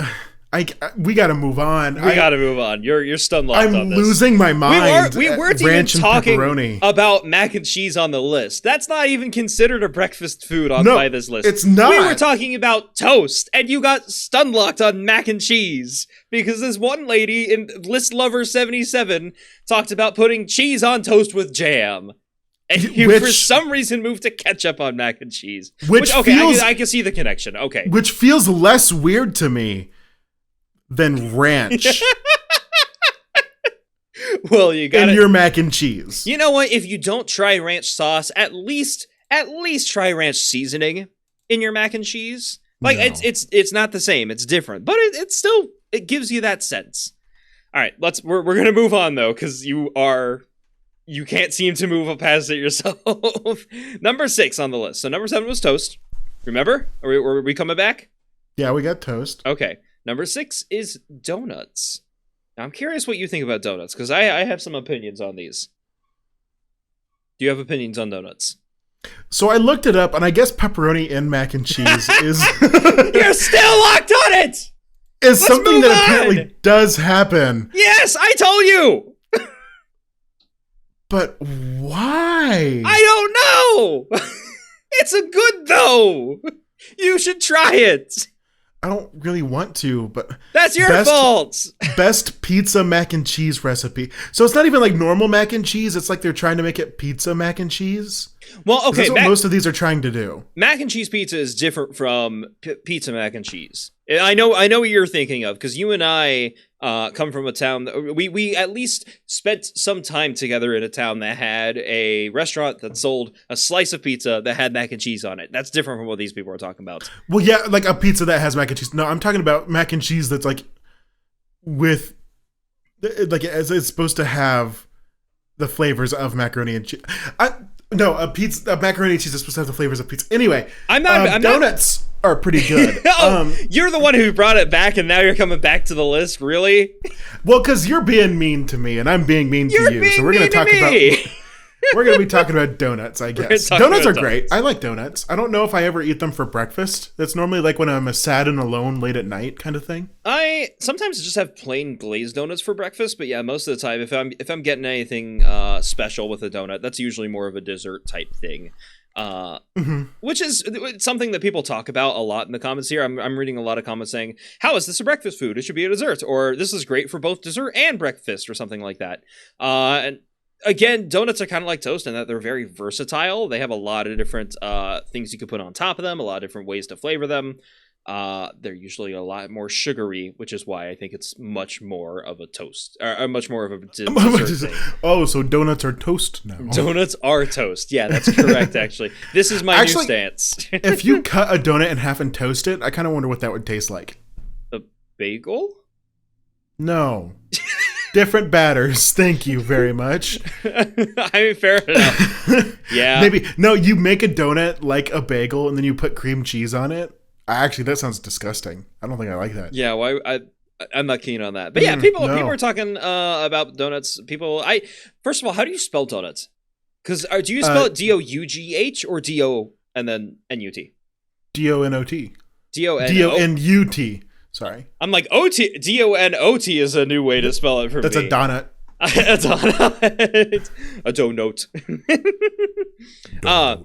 We got to move on. We got to move on. You're stun locked on this. I'm losing my mind. We weren't even talking about mac and cheese on the list. That's not even considered a breakfast food by this list. It's not. We were talking about toast, and you got stun locked on mac and cheese because this one lady in List Lover 77 talked about putting cheese on toast with jam. And you, for some reason, moved to ketchup on mac and cheese. I can see the connection. Okay. Which feels less weird to me than ranch. Well, you got your mac and cheese. You know what? If you don't try ranch sauce, at least try ranch seasoning in your mac and cheese. It's not the same. It's different, but it gives you that sense. All right, we're gonna move on though, because you can't seem to move past it yourself. Number 6 on the list. So number 7 was toast. Remember? Are we coming back? Yeah, we got toast. Okay. Number 6 is donuts. Now, I'm curious what you think about donuts, because I have some opinions on these. Do you have opinions on donuts? So I looked it up, and I guess pepperoni and mac and cheese is... You're still locked on it! Is something that apparently does happen. Yes, I told you! But why? I don't know! It's a good, though! You should try it! I don't really want to, but... That's your fault! Best pizza mac and cheese recipe. So it's not even like normal mac and cheese, it's like they're trying to make it pizza mac and cheese? Well, okay. That's what most of these are trying to do. Mac and cheese pizza is different from pizza mac and cheese. I know what you're thinking of, because you and I come from a town that we at least spent some time together in a town that had a restaurant that sold a slice of pizza that had mac and cheese on it. That's different from what these people are talking about. Well, yeah, like a pizza that has mac and cheese. No, I'm talking about mac and cheese that's with it's supposed to have the flavors of macaroni and cheese. No, a macaroni and cheese is supposed to have the flavors of pizza. Anyway, donuts are pretty good. You're the one who brought it back, and now you're coming back to the list. Really? Well, because you're being mean to me, and I'm being mean to you. So we're going to talk about. We're going to be talking about donuts, I guess. Donuts are great. I like donuts. I don't know if I ever eat them for breakfast. That's normally like when I'm sad and alone late at night kind of thing. I sometimes just have plain glazed donuts for breakfast, but yeah, most of the time if I'm getting anything special with a donut, that's usually more of a dessert type thing. Which is something that people talk about a lot in the comments here. I'm reading a lot of comments saying, how is this a breakfast food? It should be a dessert, or this is great for both dessert and breakfast, or something like that. And again, donuts are kind of like toast in that they're very versatile. They have a lot of different things you can put on top of them, a lot of different ways to flavor them. They're usually a lot more sugary, which is why I think it's much more of a toast, or much more of a dessert thing. Oh, so donuts are toast now. Donuts are toast. Yeah, that's correct, actually. This is my new stance. If you cut a donut in half and toast it, I kind of wonder what that would taste like. A bagel? No. Different batters. Thank you very much. I mean, fair enough. Yeah. Maybe. No, you make a donut like a bagel and then you put cream cheese on it. Actually, that sounds disgusting. I don't think I like that. Yeah, well, I'm not keen on that. But yeah, people are talking about donuts. First of all, how do you spell donuts? Because do you spell it D-O-U-G-H or D-O and then N-U-T? D-O-N-O-T. D-O-N-O-T. Sorry. I'm like, O-T, D-O-N-O-T is a new way to spell it for That's me. That's a donut. A donut. A donut.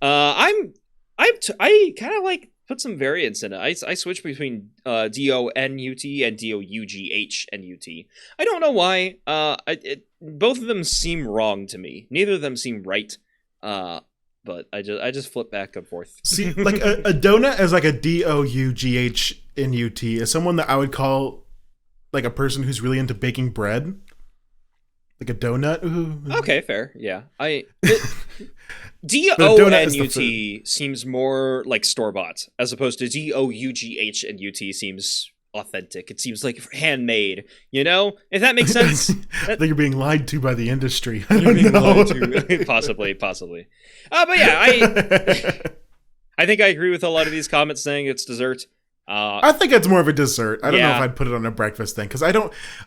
I kind of like put some variance in it. I switch between DONUT and DOUGH. I don't know why. Both of them seem wrong to me. Neither of them seem right. But I just flip back and forth. See, like a donut as like a DOUGH in UT is someone that I would call like a person who's really into baking bread. Like a donut. Ooh. Okay, fair. Yeah. DONUT seems more like store-bought as opposed to DOUGH and UT seems authentic. It seems like handmade, you know? If that makes sense. I think you're being lied to by the industry. I don't know. Possibly. But yeah, I think I agree with a lot of these comments saying it's dessert. I think it's more of a dessert. I don't know if I'd put it on a breakfast thing because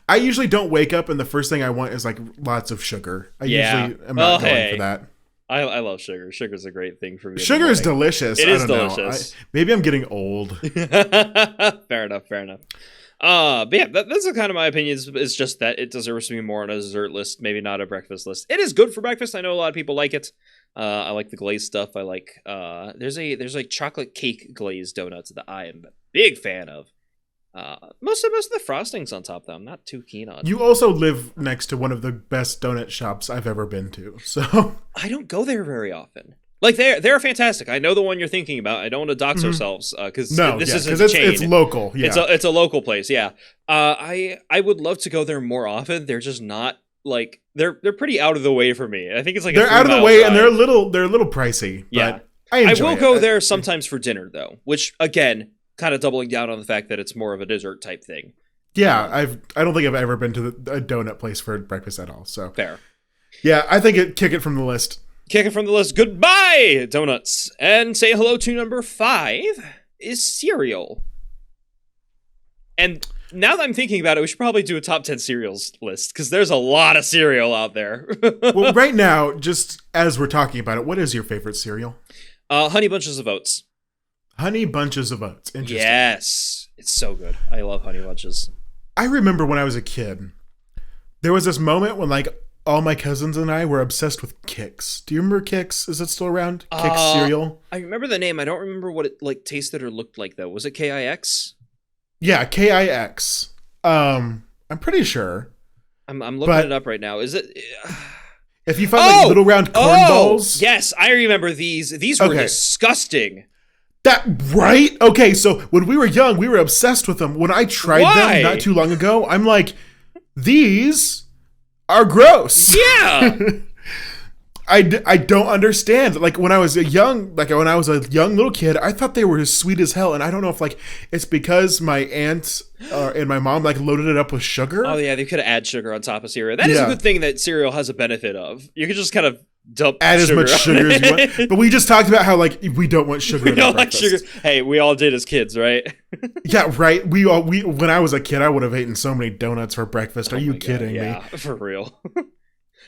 I usually don't wake up and the first thing I want is like lots of sugar. I usually am not going for that. I love sugar. Sugar's a great thing for me. Sugar is delicious. It is delicious. Maybe I'm getting old. Fair enough. But yeah, that's kind of my opinion. It's just that it deserves to be more on a dessert list, maybe not a breakfast list. It is good for breakfast. I know a lot of people like it. I like the glazed stuff. I like there's like chocolate cake glazed donuts that I am a big fan of. Most of the frostings on top though, I'm not too keen on. You also live next to one of the best donut shops I've ever been to, so I don't go there very often. Like they're fantastic. I know the one you're thinking about. I don't want to dox ourselves because this isn't a chain. It's local. Yeah, it's a local place. Yeah. I would love to go there more often. They're just not like they're pretty out of the way for me. I think it's like they're out of the way and they're a little pricey. Yeah, but I will go there sometimes for dinner though, which again, kind of doubling down on the fact that it's more of a dessert type thing. Yeah, I don't think I've ever been to a donut place for breakfast at all. So fair. Yeah, I think kick it from the list. Kick it from the list. Goodbye, donuts. And say hello to number 5 is cereal. And now that I'm thinking about it, we should probably do a top 10 cereals list because there's a lot of cereal out there. Well, right now, just as we're talking about it, what is your favorite cereal? Honey Bunches of Oats. Honey Bunches of Oats. Interesting. Yes. It's so good. I love Honey Bunches. I remember when I was a kid, there was this moment when like all my cousins and I were obsessed with Kix. Do you remember Kix? Is it still around? Kix cereal? I remember the name. I don't remember what it like tasted or looked like though. Was it KIX? Yeah, KIX. I'm pretty sure. I'm looking it up right now. Is it? If you find like little round corn balls. Yes, I remember these. These were disgusting. That right? Okay, so when we were young, we were obsessed with them. When I tried them not too long ago, I'm like, these are gross. Yeah. I don't understand. Like when I was a young little kid, I thought they were as sweet as hell. And I don't know if like it's because my aunt and my mom like loaded it up with sugar. Oh yeah, they could add sugar on top of cereal. That is a good thing that cereal has a benefit of. You could just kind of add as much sugar as you want. But we just talked about how like we don't want sugar. We don't like sugar. Hey, we all did as kids, right? Yeah, right. We when I was a kid, I would have eaten so many donuts for breakfast. Are you kidding me? Yeah, for real.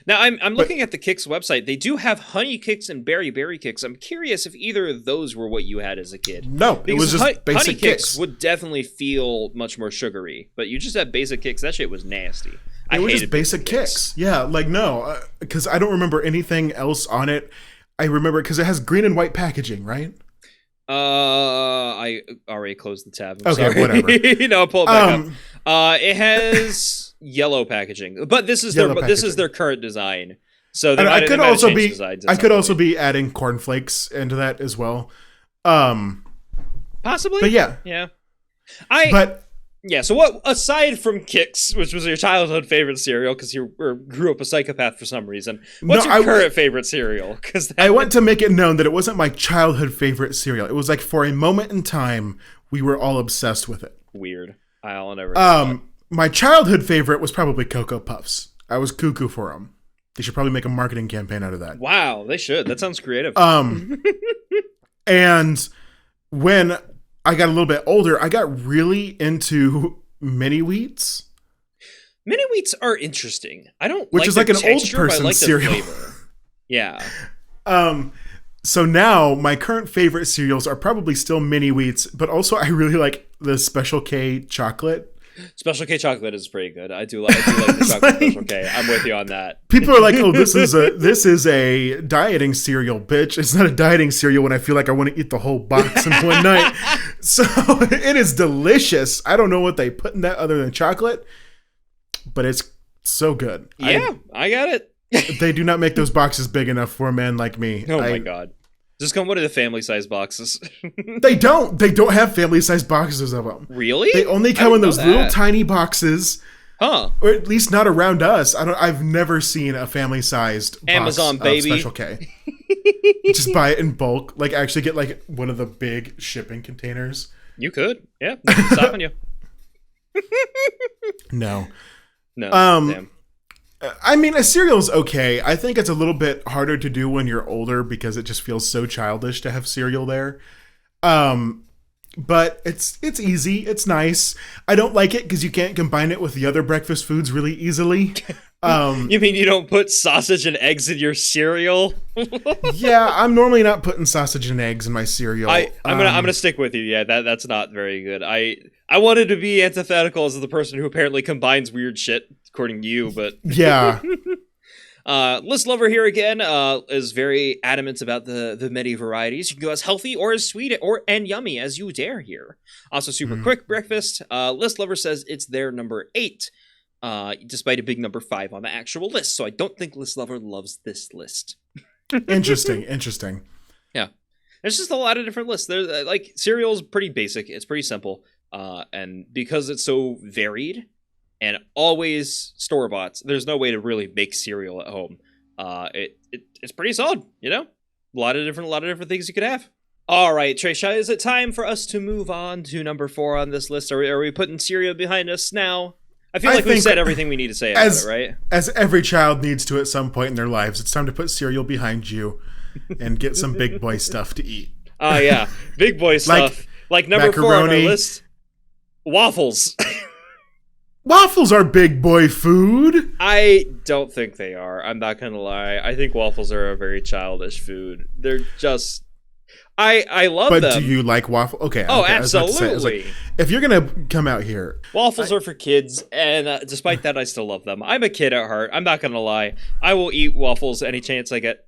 Now I'm looking at the Kix website. They do have Honey Kix and Berry Kix. I'm curious if either of those were what you had as a kid. No, because it was just basic Honey Kix. Would definitely feel much more sugary, but you just had basic Kix. That shit was nasty. It was just basic Kix. Yeah, like no, because I don't remember anything else on it. I remember because it has green and white packaging, right? I already closed the tab. I'm sorry. Whatever. Pull it back up. It has yellow packaging, but this is their current design. So I could also be adding cornflakes into that as well. Possibly. But yeah. Yeah, so what, aside from Kix, which was your childhood favorite cereal, because you grew up a psychopath for some reason, what's your current favorite cereal? I want to make it known that it wasn't my childhood favorite cereal. It was like for a moment in time, we were all obsessed with it. Weird. I'll never my childhood favorite was probably Cocoa Puffs. I was cuckoo for them. They should probably make a marketing campaign out of that. Wow, they should. That sounds creative. And when I got a little bit older, I got really into mini wheats. Mini wheats are interesting. I don't which like is like an texture, old person like cereal. Flavor. Yeah. So now my current favorite cereals are probably still mini wheats, but also I really like the Special K chocolate. Special K chocolate is pretty good. I do like the chocolate Special K. I'm with you on that. People are like, "Oh, this is a dieting cereal, bitch." It's not a dieting cereal when I feel like I want to eat the whole box in one night. So it is delicious. I don't know what they put in that other than chocolate, but it's so good. Yeah, I got it. They do not make those boxes big enough for a man like me. Oh my god. Just come one of the family size boxes. They don't have family size boxes of them. Really? They only come in those little tiny boxes. Huh. Or at least not around us. I've never seen a family sized Amazon box baby. of Special K. Just buy it in bulk. Like actually get like one of the big shipping containers. You could. Yeah. Nothing's stopping you. No. Damn. I mean, a cereal is okay. I think it's a little bit harder to do when you're older because it just feels so childish to have cereal there. But it's easy. It's nice. I don't like it because you can't combine it with the other breakfast foods really easily. You mean you don't put sausage and eggs in your cereal? Yeah, I'm normally not putting sausage and eggs in my cereal. I'm gonna stick with you. Yeah, that's not very good. I wanted to be antithetical as the person who apparently combines weird shit, according to you, but yeah. List Lover here again is very adamant about the many varieties. You can go as healthy or as sweet and yummy as you dare here. Also super quick breakfast. List Lover says it's their number 8, despite a big number 5 on the actual list. So I don't think List Lover loves this list. Interesting. Yeah. There's just a lot of different lists. There's like cereal's pretty basic. It's pretty simple. And because it's so varied and always store-bought, there's no way to really make cereal at home. It's pretty solid, you know? A lot of different things you could have. All right, Trisha, is it time for us to move on to number 4 on this list? Are we putting cereal behind us now? I feel like we've said everything we need to say about it, right? As every child needs to at some point in their lives, it's time to put cereal behind you and get some big boy stuff to eat. Oh, yeah. Big boy stuff. Like number macaroni. 4 on our list, waffles. Waffles are big boy food. I don't think they are. I'm not going to lie. I think waffles are a very childish food. They're just... I love them. But do you like waffles? Okay. Oh, okay, absolutely. If you're going to come out here... Waffles are for kids, and despite that, I still love them. I'm a kid at heart. I'm not going to lie. I will eat waffles any chance I get.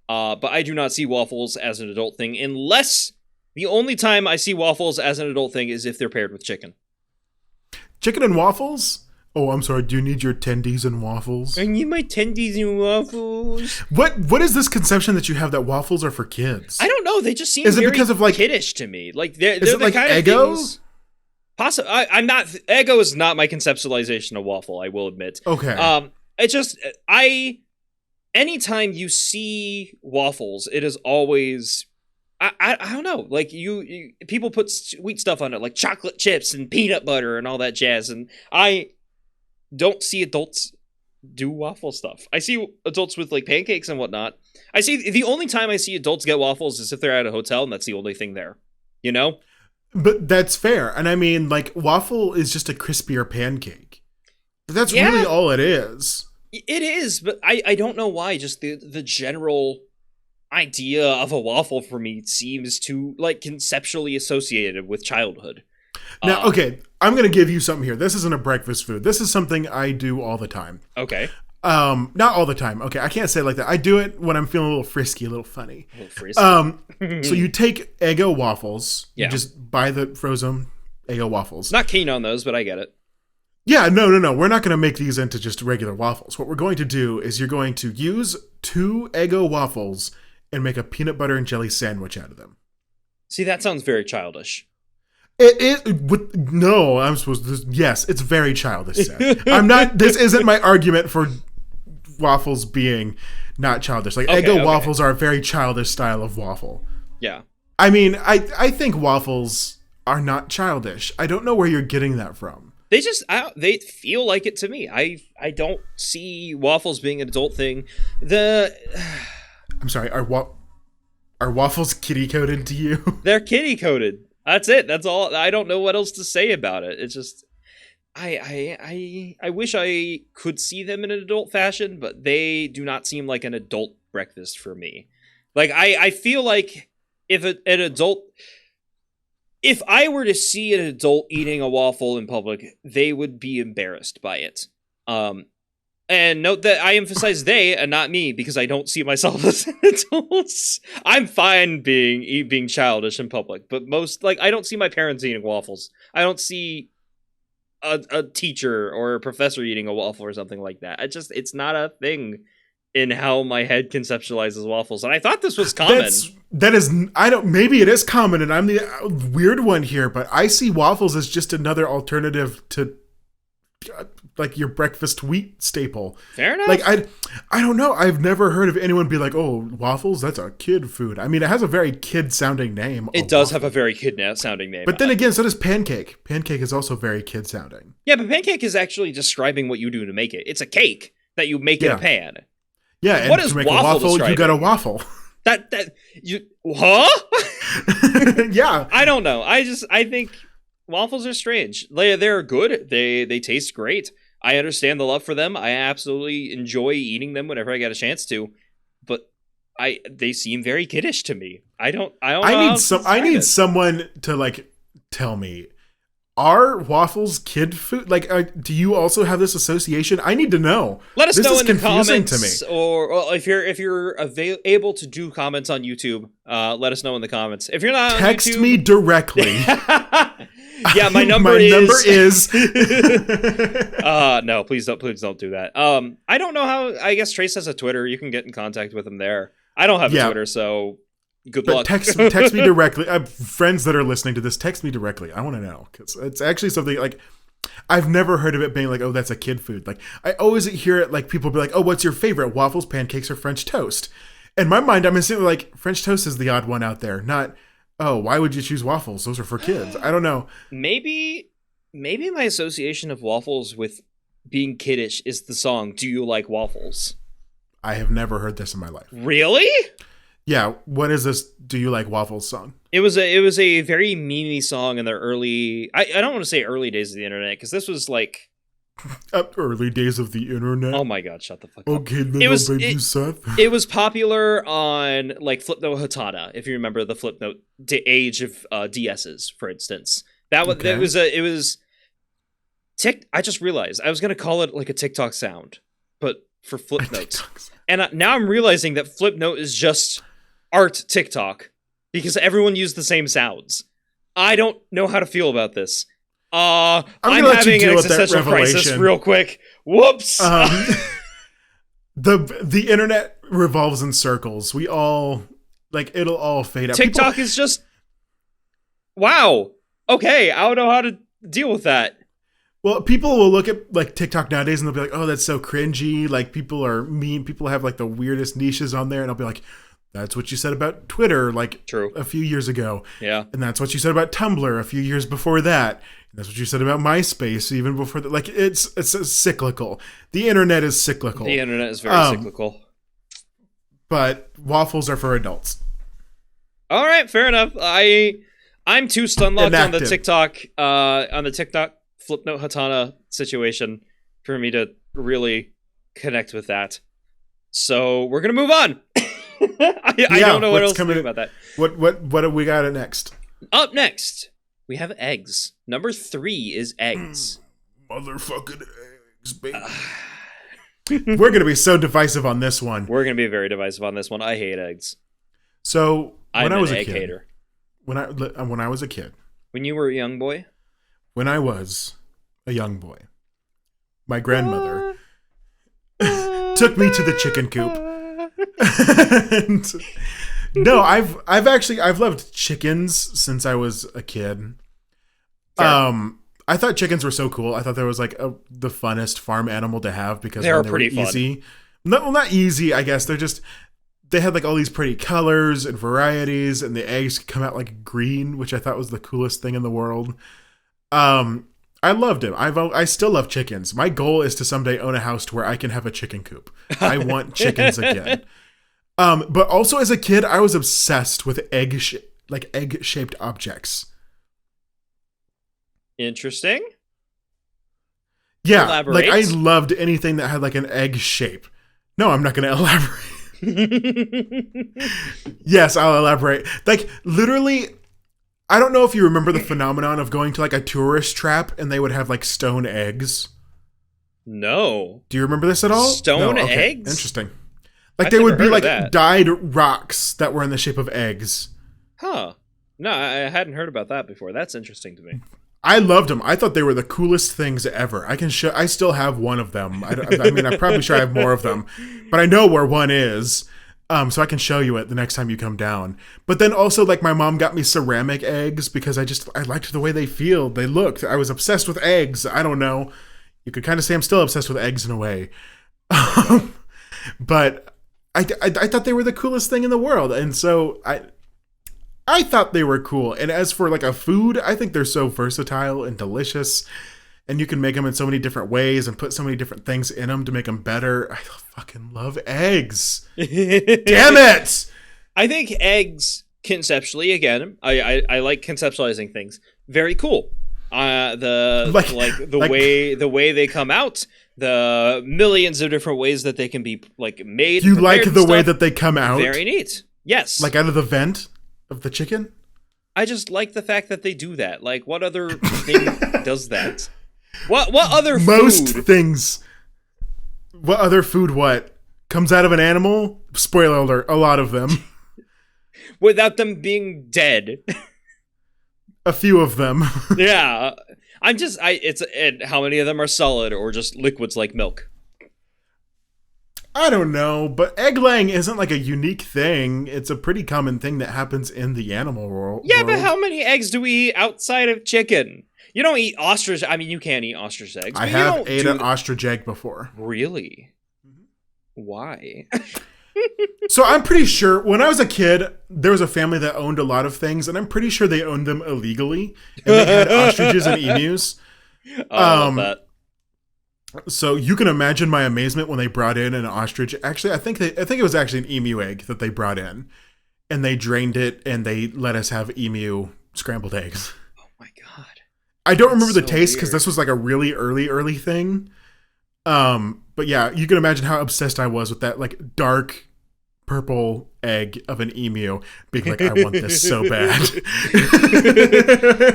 But I do not see waffles as an adult thing, unless the only time I see waffles as an adult thing is if they're paired with chicken. Chicken and waffles? Oh, I'm sorry. Do you need your tendies and waffles? I need my tendies and waffles. What is this conception that you have that waffles are for kids? I don't know. They just seem very because of kiddish to me. Like they're the like kind Eggo? Of things. Possibly. I'm not. Eggo is not my conceptualization of waffle. I will admit. Okay. It just anytime you see waffles, it is always. I don't know, like you people put sweet stuff on it, like chocolate chips and peanut butter and all that jazz, and I don't see adults do waffle stuff. I see adults with like pancakes and whatnot. I see the only time I see adults get waffles is if they're at a hotel, and that's the only thing there, you know? But that's fair, and I mean, like, waffle is just a crispier pancake. That's really all it is. It is, but I don't know why, just the general idea of a waffle for me seems to like conceptually associated with childhood. Now, okay, I'm going to give you something here. This isn't a breakfast food. This is something I do all the time. Okay. Not all the time. Okay, I can't say it like that. I do it when I'm feeling a little frisky, a little funny. A little frisky. So you take Eggo waffles. Yeah. You just buy the frozen Eggo waffles. Not keen on those, but I get it. Yeah, no. We're not going to make these into just regular waffles. What we're going to do is you're going to use 2 Eggo waffles and make a peanut butter and jelly sandwich out of them. See, that sounds very childish. No, I'm supposed to. Yes, it's very childish. I'm not. This isn't my argument for waffles being not childish. Like Eggo waffles are a very childish style of waffle. Yeah. I mean, I think waffles are not childish. I don't know where you're getting that from. They feel like it to me. I don't see waffles being an adult thing. I'm sorry, are waffles kitty coded to you? They're kitty coded. That's it. That's all. I don't know what else to say about it. It's just I wish I could see them in an adult fashion, but they do not seem like an adult breakfast for me. Like I feel like if an adult if I were to see an adult eating a waffle in public, they would be embarrassed by it. And note that I emphasize they and not me, because I don't see myself as an adult. I'm fine being childish in public, but I don't see my parents eating waffles. I don't see a teacher or a professor eating a waffle or something like that. It's not a thing in how my head conceptualizes waffles. And I thought this was common. Maybe it is common and I'm the weird one here, but I see waffles as just another alternative to like your breakfast wheat staple. Fair enough. Like I don't know. I've never heard of anyone be like, "Oh, waffles, that's a kid food." I mean, it has a very kid sounding name. It does have a very kid sounding name. But then again, so does pancake. Pancake is also very kid sounding. Yeah, but pancake is actually describing what you do to make it. It's a cake that you make in a pan. Yeah, and what is to make a waffle, you got a waffle. Yeah. I don't know. I think waffles are strange. They're good. They taste great. I understand the love for them. I absolutely enjoy eating them whenever I get a chance to. But they seem very kiddish to me. I need someone to like tell me, are waffles kid food? Like, do you also have this association? I need to know. Let us know in the comments, or if you're able to do comments on YouTube, let us know in the comments. If you're not, text on YouTube, me directly. Yeah, my number is. No, please don't do that. I don't know how. I guess Trace has a Twitter. You can get in contact with him there. I don't have a Twitter, so. Good luck. Text me directly. Friends that are listening to this, text me directly. I want to know, because it's actually something like I've never heard of it being like, oh, that's a kid food. Like I always hear it like people be like, oh, what's your favorite? Waffles, pancakes, or French toast? In my mind, I'm instantly like, French toast is the odd one out there. Not, oh, why would you choose waffles? Those are for kids. I don't know. Maybe my association of waffles with being kiddish is the song "Do You Like Waffles?" I have never heard this in my life. Really? Yeah, what is this "Do You Like Waffles" song? It was a very memey song in the early... I don't want to say early days of the internet, because this was like... early days of the internet? Oh my god, shut the fuck up. Okay, little baby Seth. It was popular on like Flipnote Hatana, if you remember the Flipnote age of DSs, for instance. I just realized I was going to call it like a TikTok sound, but for Flipnotes. And now I'm realizing that Flipnote is just... art TikTok, because everyone used the same sounds. I don't know how to feel about this. I'm having an existential crisis real quick. Whoops. The internet revolves in circles. We all it'll all fade out. TikTok is just wow. Okay, I don't know how to deal with that. Well, people will look at like TikTok nowadays and they'll be like, "Oh, that's so cringy." Like people are mean. People have like the weirdest niches on there, and I'll be like, that's what you said about Twitter, True. A few years ago. Yeah. And that's what you said about Tumblr a few years before that. And that's what you said about MySpace even before that. Like, it's cyclical. The internet is cyclical. The internet is very cyclical. But waffles are for adults. All right, fair enough. I'm too stun-locked on the TikTok Flipnote Hatana situation for me to really connect with that. So we're gonna move on. I don't know what else to do about that. What do we got next? Up next, we have eggs. Number 3 is eggs. Motherfucking eggs, baby. We're going to be so divisive on this one. We're going to be very divisive on this one. I hate eggs. So, I'm an egg hater. When I was a kid. When you were a young boy? When I was a young boy. My grandmother took me to the chicken coop. And, no, I've loved chickens since I was a kid. I thought chickens were so cool. I thought there was like the funnest farm animal to have because they were pretty fun. Easy. Not easy, I guess. They had like all these pretty colors and varieties, and the eggs could come out like green, which I thought was the coolest thing in the world. I loved it. I still love chickens. My goal is to someday own a house to where I can have a chicken coop. I want chickens again. But also as a kid, I was obsessed with egg-shaped objects. Interesting. Yeah, elaborate. Like I loved anything that had like an egg shape. No, I'm not going to elaborate. Yes, I'll elaborate. Like literally, I don't know if you remember the phenomenon of going to like a tourist trap and they would have like stone eggs. No. Do you remember this at all? Stone eggs? Interesting. Like they would be like dyed rocks that were in the shape of eggs. Huh. No, I hadn't heard about that before. That's interesting to me. I loved them. I thought they were the coolest things ever. I still have one of them. I mean, I'm probably sure I have more of them, but I know where one is. So I can show you it the next time you come down. But then also, like, my mom got me ceramic eggs because I liked the way they looked. I was obsessed with eggs. I don't know. You could kind of say I'm still obsessed with eggs in a way. But I thought they were the coolest thing in the world. And so I thought they were cool. And as for like a food, I think they're so versatile and delicious. And you can make them in so many different ways and put so many different things in them to make them better. I fucking love eggs. Damn it! I think eggs, conceptually, again, I like conceptualizing things. Very cool. The way they come out, the millions of different ways that they can be like made. You like the way that they come out? Very neat. Yes. Like out of the vent of the chicken? I just like the fact that they do that. Like, what other thing does that? What other food? Most things. What other food comes out of an animal? Spoiler alert, a lot of them. Without them being dead. A few of them. Yeah. And how many of them are solid or just liquids like milk? I don't know, but egg laying isn't like a unique thing. It's a pretty common thing that happens in the animal world. Yeah, but how many eggs do we eat outside of chicken? You don't eat ostrich. I mean, you can eat ostrich eggs. I have ate an ostrich egg before. Really? Why? So I'm pretty sure when I was a kid, there was a family that owned a lot of things, and I'm pretty sure they owned them illegally. And they had ostriches and emus. I love that. So you can imagine my amazement when they brought in an ostrich. Actually, I think it was actually an emu egg that they brought in, and they drained it and they let us have emu scrambled eggs. Oh my god! I don't remember the taste because this was like a really early thing. But yeah, you can imagine how obsessed I was with that like dark purple egg of an emu being like, I want this so bad.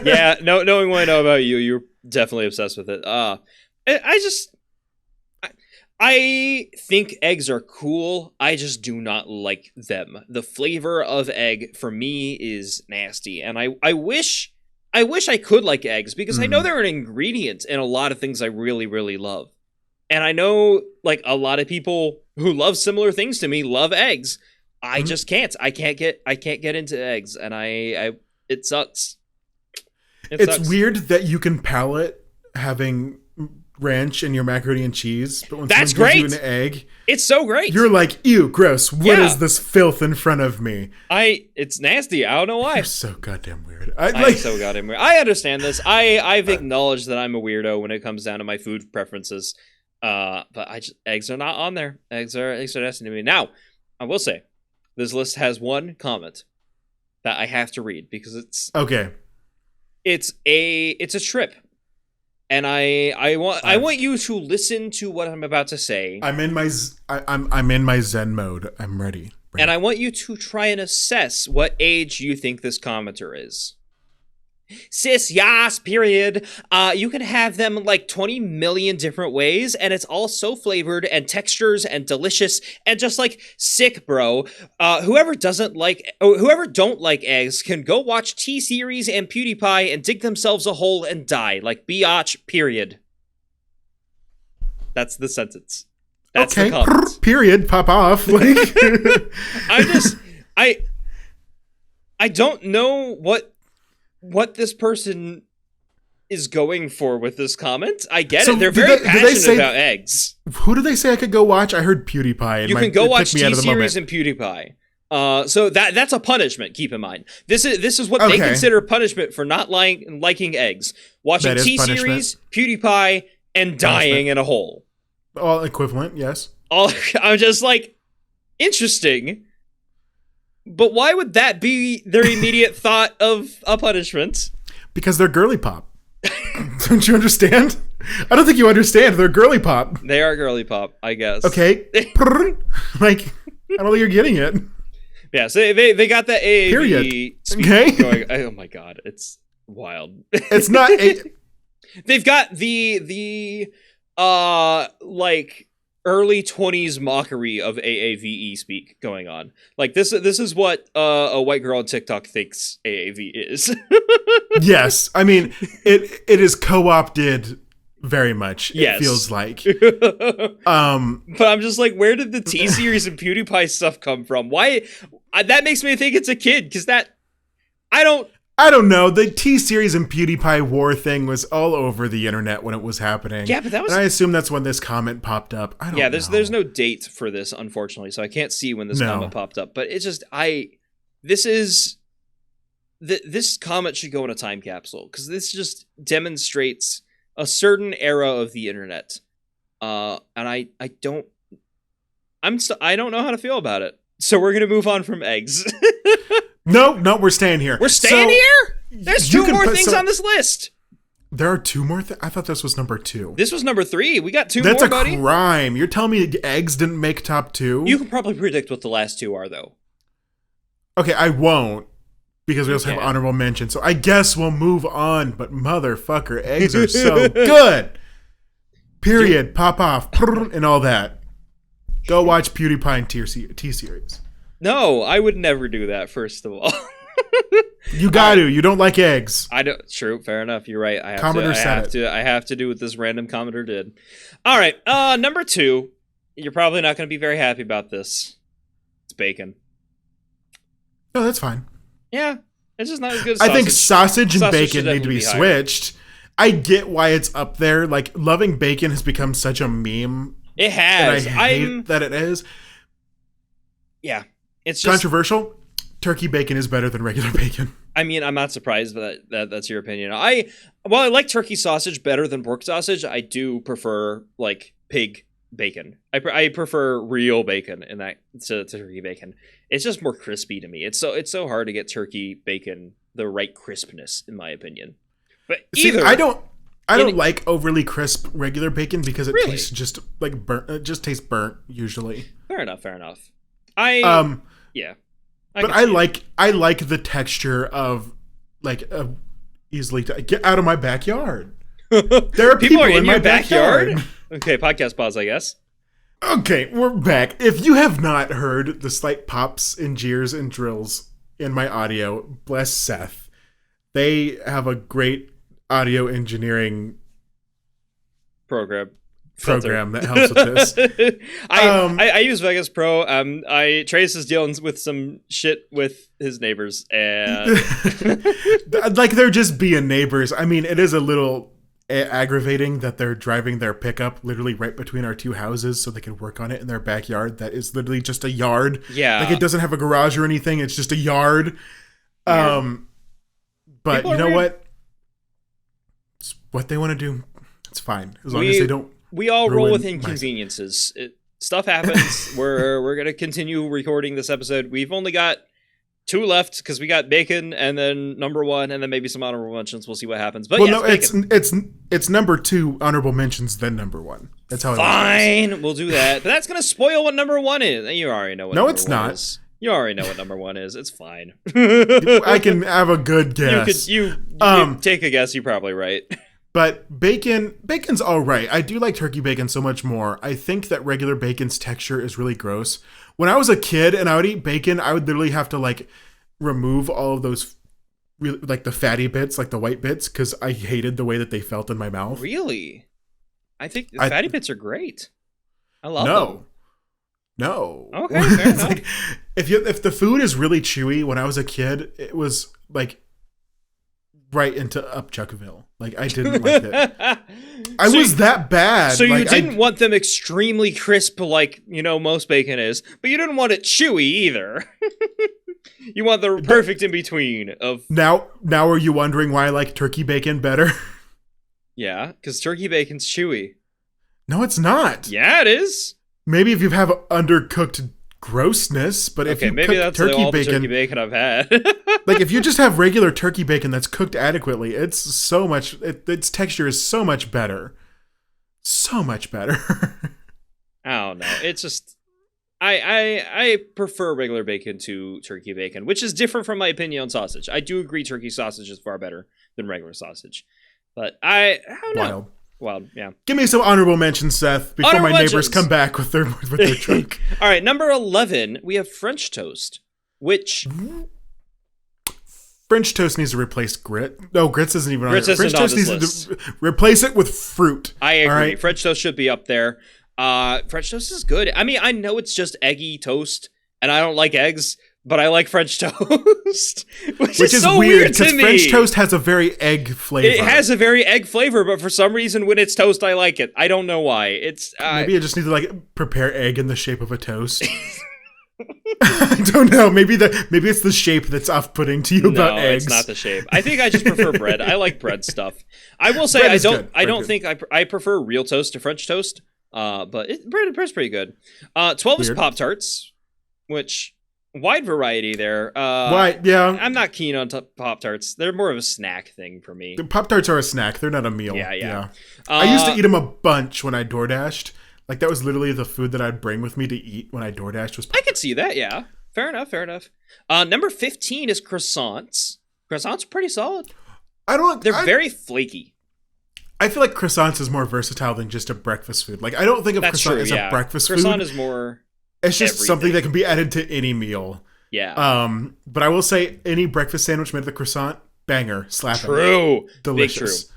Yeah, knowing what I know about you, you're definitely obsessed with it. I think eggs are cool. I just do not like them. The flavor of egg for me is nasty, and I wish I could like eggs because I know they're an ingredient in a lot of things I really, really love. And I know like a lot of people who love similar things to me love eggs. I just can't. I can't get into eggs, and it sucks. It's sucks. Weird that you can palate having ranch in your macaroni and cheese, but when that's someone great. Gives you an egg, it's so great. You're like, ew, gross. What is this filth in front of me? It's nasty. I don't know why. You're so goddamn weird. I'm so goddamn weird. I understand this. I've acknowledged that I'm a weirdo when it comes down to my food preferences. But eggs are not on there. Eggs are nasty to me. Now, I will say, this list has one comment that I have to read because it's okay. It's a trip. And I want you to listen to what I'm about to say. I'm in my Zen mode. I'm ready. And I want you to try and assess what age you think this commenter is. Sis, yas, period. You can have them like 20 million different ways, and it's all so flavored and textures and delicious and just like sick, bro. Whoever don't like eggs can go watch T-Series and PewDiePie and dig themselves a hole and die. Like biatch, period. That's the sentence. That's okay. The comment. Period. Pop off. Like I don't know what this person is going for with this comment. I get it. They're very passionate about eggs. Who do they say I could go watch? I heard PewDiePie. And you can go watch T-Series and PewDiePie. So that's a punishment, keep in mind. This is what they consider punishment for not liking eggs. Watching T-Series, PewDiePie, and dying in a hole. All equivalent, yes. I'm just like, interesting. But why would that be their immediate thought of a punishment? Because they're girly pop. Don't you understand? I don't think you understand. They're girly pop. They are girly pop, I guess. Okay. Like, I don't think you're getting it. Yeah, so they got the AAV speak going. Oh my god, it's wild. It's not. They've got the like early 20s mockery of AAVE speak going on. Like this is what a white girl on TikTok thinks AAV is. Yes, I mean it is co-opted very much. Yes. It feels like. But I'm just like, where did the T-Series and PewDiePie stuff come from? Why? That makes me think it's a kid, because I don't know. The T-Series and PewDiePie war thing was all over the internet when it was happening. Yeah, but that was... And I assume that's when this comment popped up. I don't know. There's no date for this, unfortunately, so I can't see when this comment popped up. But it's just, this comment should go in a time capsule, because this just demonstrates a certain era of the internet. And I don't know how to feel about it. So we're going to move on from eggs. No, we're staying here. We're staying here? There's two more things on this list. There are two more things? I thought this was number 2. This was number 3. We got two more, buddy. That's a crime. You're telling me eggs didn't make top 2? You can probably predict what the last 2 are, though. Okay, I won't, because we also have honorable mention. So I guess we'll move on. But motherfucker, eggs are so good. Period. Pop off. And all that. Go watch PewDiePie and T-Series. No, I would never do that, first of all. You got to. You don't like eggs. I don't. True. Fair enough. You're right. I have to do what this random commenter did. All right. Number 2. You're probably not going to be very happy about this. It's bacon. No, that's fine. Yeah. It's just not as good as sausage. I think sausage and bacon need to be switched. I get why it's up there. Like, loving bacon has become such a meme. It has. And I hate that it is. Yeah. It's just controversial. Turkey bacon is better than regular bacon. I mean, I'm not surprised that that's your opinion. I like turkey sausage better than pork sausage. I do prefer like pig bacon. I prefer real bacon in that to turkey bacon. It's just more crispy to me. It's so hard to get turkey bacon the right crispness, in my opinion. But I don't like overly crisp regular bacon because it tastes just like burnt. It just tastes burnt usually. Fair enough. Yeah. I like the texture of like easily get out of my backyard. There are people in my backyard. Okay, podcast pause, I guess. Okay, we're back. If you have not heard the slight pops and jeers and drills in my audio, bless Seth. They have a great audio engineering program that helps with this. I use Vegas Pro. Trace is dealing with some shit with his neighbors, and like they're just being neighbors. I mean, it is a little aggravating that they're driving their pickup literally right between our 2 houses so they can work on it in their backyard. That is literally just a yard. Yeah, like it doesn't have a garage or anything. It's just a yard. But you know what? It's what they want to do. It's fine as long as they don't. We all roll with inconveniences. Stuff happens. We're going to continue recording this episode. We've only got 2 left because we got bacon and then number 1 and then maybe some honorable mentions. We'll see what happens. But it's number 2 honorable mentions then number 1. That's how. Fine, we'll do that. But that's going to spoil what number 1 is. You already know what. No, it's not. Is. You already know what number 1 is. It's fine. I can have a good guess. You take a guess. You're probably right. But bacon's all right. I do like turkey bacon so much more. I think that regular bacon's texture is really gross. When I was a kid and I would eat bacon, I would literally have to like remove all of those, like the fatty bits, like the white bits, because I hated the way that they felt in my mouth. Really? I think the fatty bits are great. I love them. No. Okay, fair enough. Like, if the food is really chewy, when I was a kid, it was like right into Upchuckville. Like I didn't like it. I was that bad. So you didn't want them extremely crisp like, most bacon is, but you didn't want it chewy either. You want the perfect in between of. Now are you wondering why I like turkey bacon better? Yeah, because turkey bacon's chewy. No, it's not. Yeah, it is. Maybe if you have undercooked grossness, but if you maybe cook that's turkey all bacon, the turkey bacon I've had. Like if you just have regular turkey bacon that's cooked adequately, it's so much. Its texture is so much better. So much better. I don't know. It's just I prefer regular bacon to turkey bacon, which is different from my opinion on sausage. I do agree turkey sausage is far better than regular sausage, but I don't know. Wild, yeah. Give me some honorable mentions, Seth, before my neighbors come back with their truck. All right, number 11, we have French toast, which French toast needs to replace grit. No, grits isn't even on it. French toast needs to replace it with fruit. I agree. Right? French toast should be up there. French toast is good. I mean, I know it's just eggy toast, and I don't like eggs, but I like French toast, which is so weird to me. French toast has a very egg flavor. It has a very egg flavor, but for some reason, when it's toast, I like it. I don't know why. It's maybe I just need to prepare egg in the shape of a toast. I don't know. Maybe it's the shape that's off-putting to you about eggs. No, it's not the shape. I think I just prefer bread. I like bread stuff. I will say I don't think I prefer real toast to French toast. But bread's pretty good. 12 Weird. Is Pop-Tarts, which wide variety there. Yeah. I'm not keen on Pop-Tarts. They're more of a snack thing for me. The Pop-Tarts are a snack. They're not a meal. Yeah. I used to eat them a bunch when I DoorDashed. Like, that was literally the food that I'd bring with me to eat when I DoorDashed was Pop-Tarts. I could see that, yeah. Fair enough. Number 15 is croissants. Croissants are pretty solid. They're very flaky. I feel like croissants is more versatile than just a breakfast food. Like, I don't think of croissant as a breakfast food. Croissant is more It's just something that can be added to any meal. Yeah. But I will say any breakfast sandwich made with a croissant, banger, slapping. True. Delicious. Big true.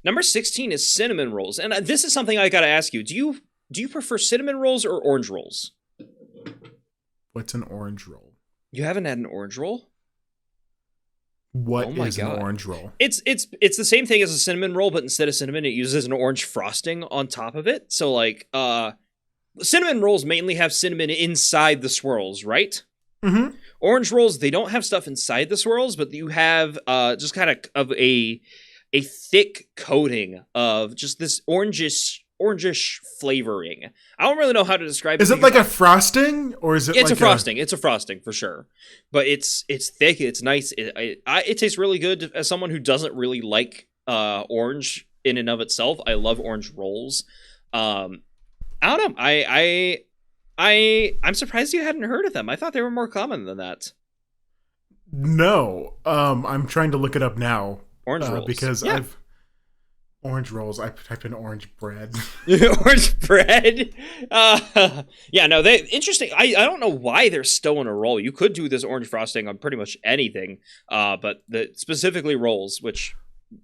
Number 16 is cinnamon rolls. And this is something I got to ask you. Do you prefer cinnamon rolls or orange rolls? What's an orange roll? You haven't had an orange roll? What is an orange roll? It's the same thing as a cinnamon roll, but instead of cinnamon, it uses an orange frosting on top of it. So cinnamon rolls mainly have cinnamon inside the swirls, right? Mm-hmm. Orange rolls, they don't have stuff inside the swirls, but you have just kind of a thick coating of just this orangish flavoring. I don't really know how to describe it. Is it like a frosting, or is it? It's a frosting. It's a frosting for sure, but it's thick. It's nice. It tastes really good. As someone who doesn't really like orange in and of itself, I love orange rolls. I don't know. I'm surprised you hadn't heard of them. I thought they were more common than that. No, I'm trying to look it up now. Orange rolls, because Orange rolls. I typed in orange bread. Orange bread? Interesting. I don't know why they're still in a roll. You could do this orange frosting on pretty much anything, but specifically rolls, which,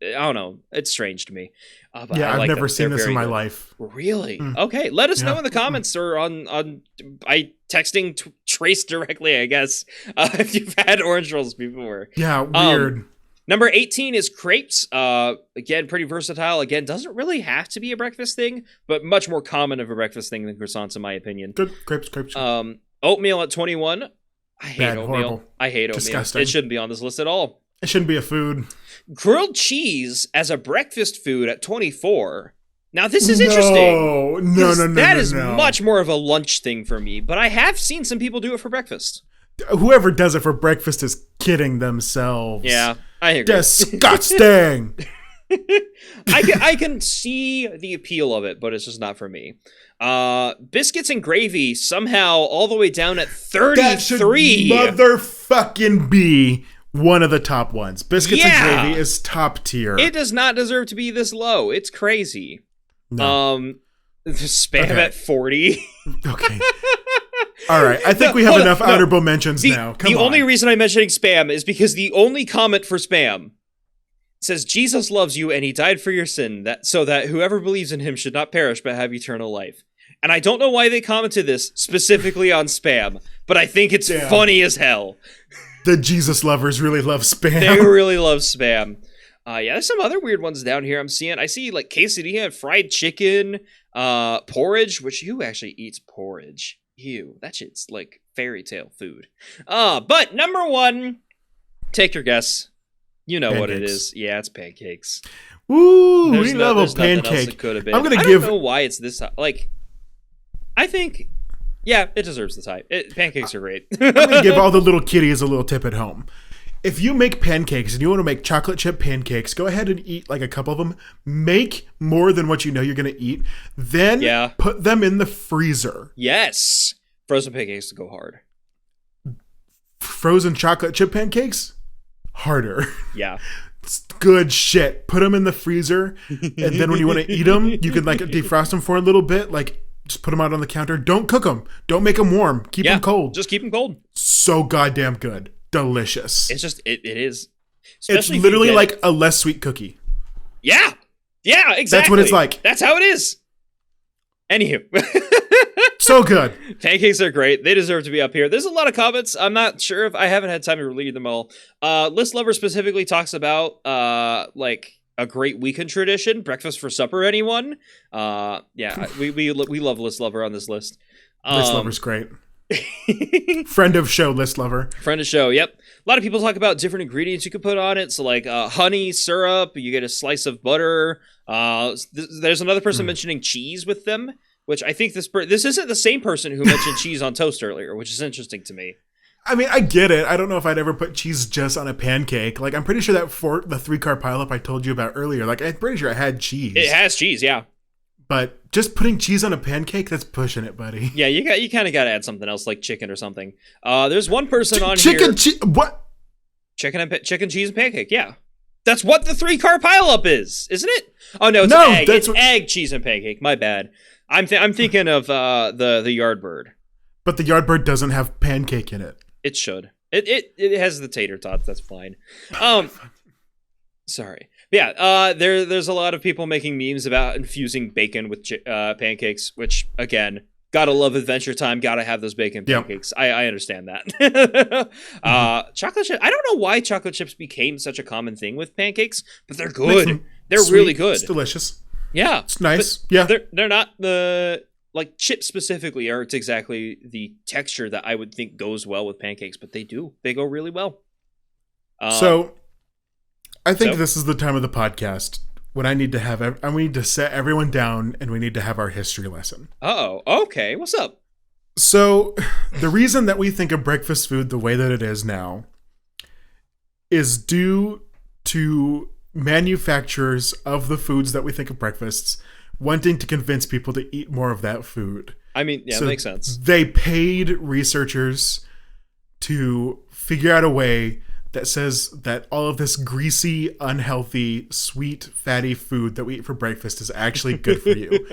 I don't know. It's strange to me. But I've never seen this in my life. Really? Okay. Let us know in the comments or by texting Trace directly, I guess, if you've had orange rolls before. Yeah, weird. Number 18 is crepes. Again, pretty versatile. Again, doesn't really have to be a breakfast thing, but much more common of a breakfast thing than croissants, in my opinion. Good. Crepes. Oatmeal at 21. I hate oatmeal. Horrible. I hate oatmeal. Disgusting. It shouldn't be on this list at all. It shouldn't be a food. Grilled cheese as a breakfast food at 24. Now, this is interesting. No. That is much more of a lunch thing for me, but I have seen some people do it for breakfast. Whoever does it for breakfast is kidding themselves. Yeah, I agree. Disgusting. I can see the appeal of it, but it's just not for me. Biscuits and gravy somehow all the way down at 33. That should motherfucking be one of the top ones. Biscuits and gravy is top tier. It does not deserve to be this low. It's crazy. No. Spam at 40. Okay. All right, I think we have enough honorable mentions now. Come on. The only reason I'm mentioning Spam is because the only comment for Spam says, Jesus loves you and he died for your sin, so that whoever believes in him should not perish but have eternal life. And I don't know why they commented this specifically on Spam, but I think it's funny as hell. The Jesus lovers really love Spam. They really love Spam. There's some other weird ones down here I'm seeing. I see like quesadilla, fried chicken, porridge, which who actually eats porridge? Ew, that shit's like fairy tale food. But number 1, take your guess. You know what it is. Yeah, it's pancakes. Ooh, we love a pancake. It could have been. I don't know why it's this high. Like, I think, it deserves this high. Pancakes are great. I'm gonna give all the little kiddies a little tip at home. If you make pancakes and you want to make chocolate chip pancakes, go ahead and eat like a couple of them. Make more than what you know you're going to eat. Then put them in the freezer. Yes. Frozen pancakes go hard. Frozen chocolate chip pancakes? Harder. Yeah. It's good shit. Put them in the freezer, and then when you want to eat them, you can like defrost them for a little bit. Like, just put them out on the counter. Don't cook them. Don't make them warm. Keep them cold. Just keep them cold. So goddamn good. Delicious. It's just, it is. Especially it's literally like a less sweet cookie. Yeah. Yeah, exactly. That's what it's like. That's how it is. Anywho. So good. Pancakes are great. They deserve to be up here. There's a lot of comments. I'm not sure if I haven't had time to read them all. List Lover specifically talks about like a great weekend tradition, breakfast for supper. Anyone? Yeah, we love List Lover on this list. List Lover's great. Friend of show, List Lover. Friend of show. Yep. A lot of people talk about different ingredients you could put on it. So like honey, syrup. You get a slice of butter. There's another person mentioning cheese with them. Which I think this isn't the same person who mentioned cheese on toast earlier, which is interesting to me. I mean, I get it. I don't know if I'd ever put cheese just on a pancake. Like, I'm pretty sure that the 3-car pileup I told you about earlier, like, I'm pretty sure I had cheese. It has cheese, yeah. But just putting cheese on a pancake, that's pushing it, buddy. Yeah, you kind of got to add something else, like chicken or something. There's one person on here. What? Chicken, cheese, and pancake, yeah. That's what the 3-car pileup is, isn't it? Oh, no, it's egg. It's egg, cheese, and pancake. My bad. I'm thinking of the Yardbird. But the Yardbird doesn't have pancake in it. It should. It has the tater tots. That's fine. Sorry. Yeah. There's a lot of people making memes about infusing bacon with pancakes, which again, gotta love Adventure Time. Gotta have those bacon pancakes. Yep. I understand that. Chocolate chip. I don't know why chocolate chips became such a common thing with pancakes, but they're good. They're sweet, really good. It's delicious. Yeah, it's nice. Yeah, they're not the like chips specifically aren't exactly the texture that I would think goes well with pancakes, but they do. They go really well. So, I think this is the time of the podcast when I need to set everyone down and we need to have our history lesson. Oh, okay. What's up? So, the reason that we think of breakfast food the way that it is now is due to manufacturers of the foods that we think of breakfasts wanting to convince people to eat more of that food. I mean, yeah, so it makes sense. They paid researchers to figure out a way that says that all of this greasy, unhealthy, sweet, fatty food that we eat for breakfast is actually good for you.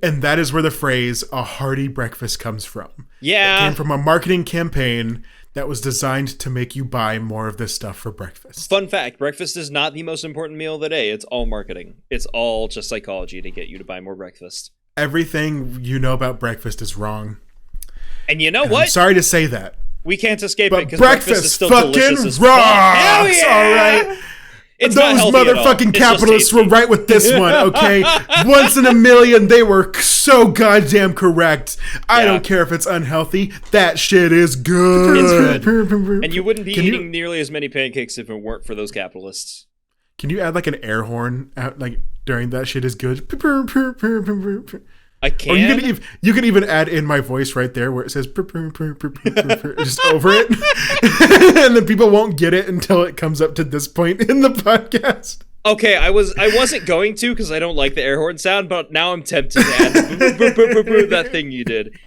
And that is where the phrase "a hearty breakfast" comes from. Yeah. It came from a marketing campaign that was designed to make you buy more of this stuff for breakfast. Fun fact, breakfast is not the most important meal of the day. It's all marketing. It's all just psychology to get you to buy more breakfast. Everything you know about breakfast is wrong. And you know what? I'm sorry to say that. We can't escape it because breakfast is still fucking delicious as rocks! Hell yeah! All right. It's Those motherfucking capitalists were right with this one, okay? Once in a million, they were so goddamn correct. I don't care if it's unhealthy. That shit is good. It's good. And you wouldn't be eating nearly as many pancakes if it weren't for those capitalists. Can you add like an air horn out, like during that shit is good? I can. Or you can even add in my voice right there where it says just over it, and then people won't get it until it comes up to this point in the podcast. Okay, I wasn't going to because I don't like the air horn sound, but now I'm tempted to add that thing you did.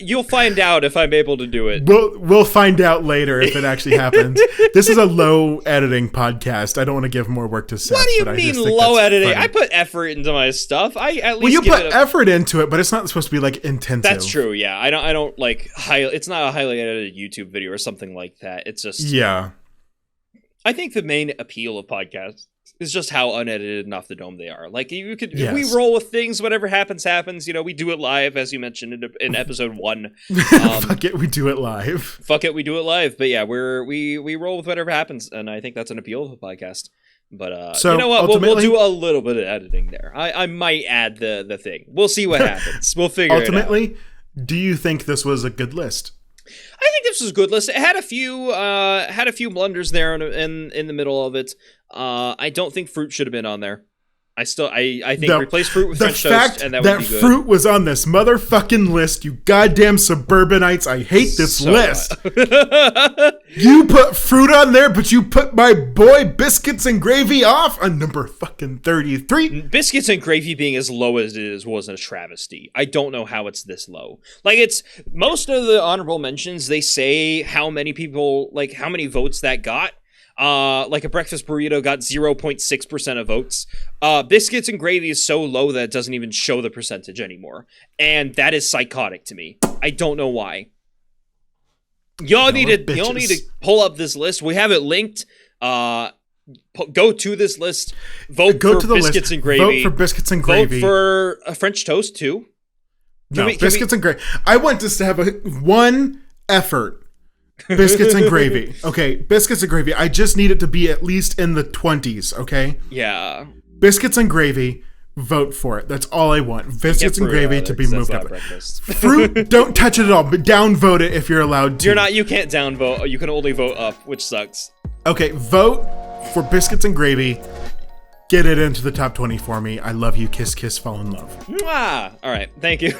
You'll find out if I'm able to do it. We'll find out later if it actually happens. This is a low editing podcast. I don't want to give more work to Seth. What do you mean low editing? Funny. I put effort into my stuff. You put effort into it, but it's not supposed to be like intensive. That's true. Yeah, I don't like it's not a highly edited YouTube video or something like that. It's just I think the main appeal of podcasts is just how unedited and off the dome they are. Like if we roll with things, whatever happens. You know, we do it live, as you mentioned in episode 1. Fuck it, we do it live. Fuck it, we do it live. But yeah, we roll with whatever happens, and I think that's an appeal of the podcast. But so you know what? We'll do a little bit of editing there. I might add the thing. We'll see what happens. We'll figure it out. Ultimately, do you think this was a good list? I think this was a good list. It had a few blunders there in the middle of it. I don't think fruit should have been on there. I think replace fruit with French toast, and that would be good. That fruit was on this motherfucking list, you goddamn suburbanites. I hate this list. You put fruit on there, but you put my boy biscuits and gravy off on number fucking 33. Biscuits and gravy being as low as it is wasn't a travesty. I don't know how it's this low. Like, it's most of the honorable mentions, they say how many people, like how many votes that got. Like a breakfast burrito got 0.6% of votes. Biscuits and gravy is so low that it doesn't even show the percentage anymore. And that is psychotic to me. I don't know why. Y'all need to pull up this list. We have it linked. Go to this list. Vote for biscuits and gravy. Vote for biscuits and gravy. Vote for a French toast too. Biscuits and gravy. I want this to have one effort. Biscuits and gravy. Okay, biscuits and gravy. I just need it to be at least in the 20s, okay? Yeah. Biscuits and gravy. Vote for it. That's all I want. Biscuits and gravy to be moved up. Fruit, don't touch it at all, but downvote it if you're allowed to. You can't downvote. You can only vote up, which sucks. Okay, vote for biscuits and gravy. Get it into the top 20 for me. I love you. Kiss, kiss, fall in love. Mwah! All right, thank you.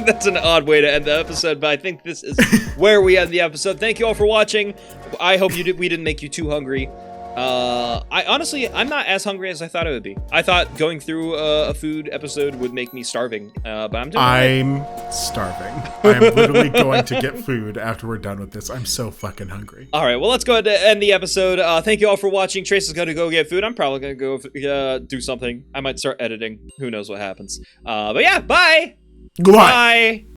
That's an odd way to end the episode, but I think this is where we end the episode. Thank you all for watching. I hope we didn't make you too hungry. I'm not as hungry as I thought it would be. I thought going through a food episode would make me starving, but I'm starving. I'm literally going to get food after we're done with this. I'm so fucking hungry. All right, well, let's go ahead and end the episode. Thank you all for watching. Trace is going to go get food. I'm probably going to go do something. I might start editing. Who knows what happens. But yeah, bye! Goodbye. Bye.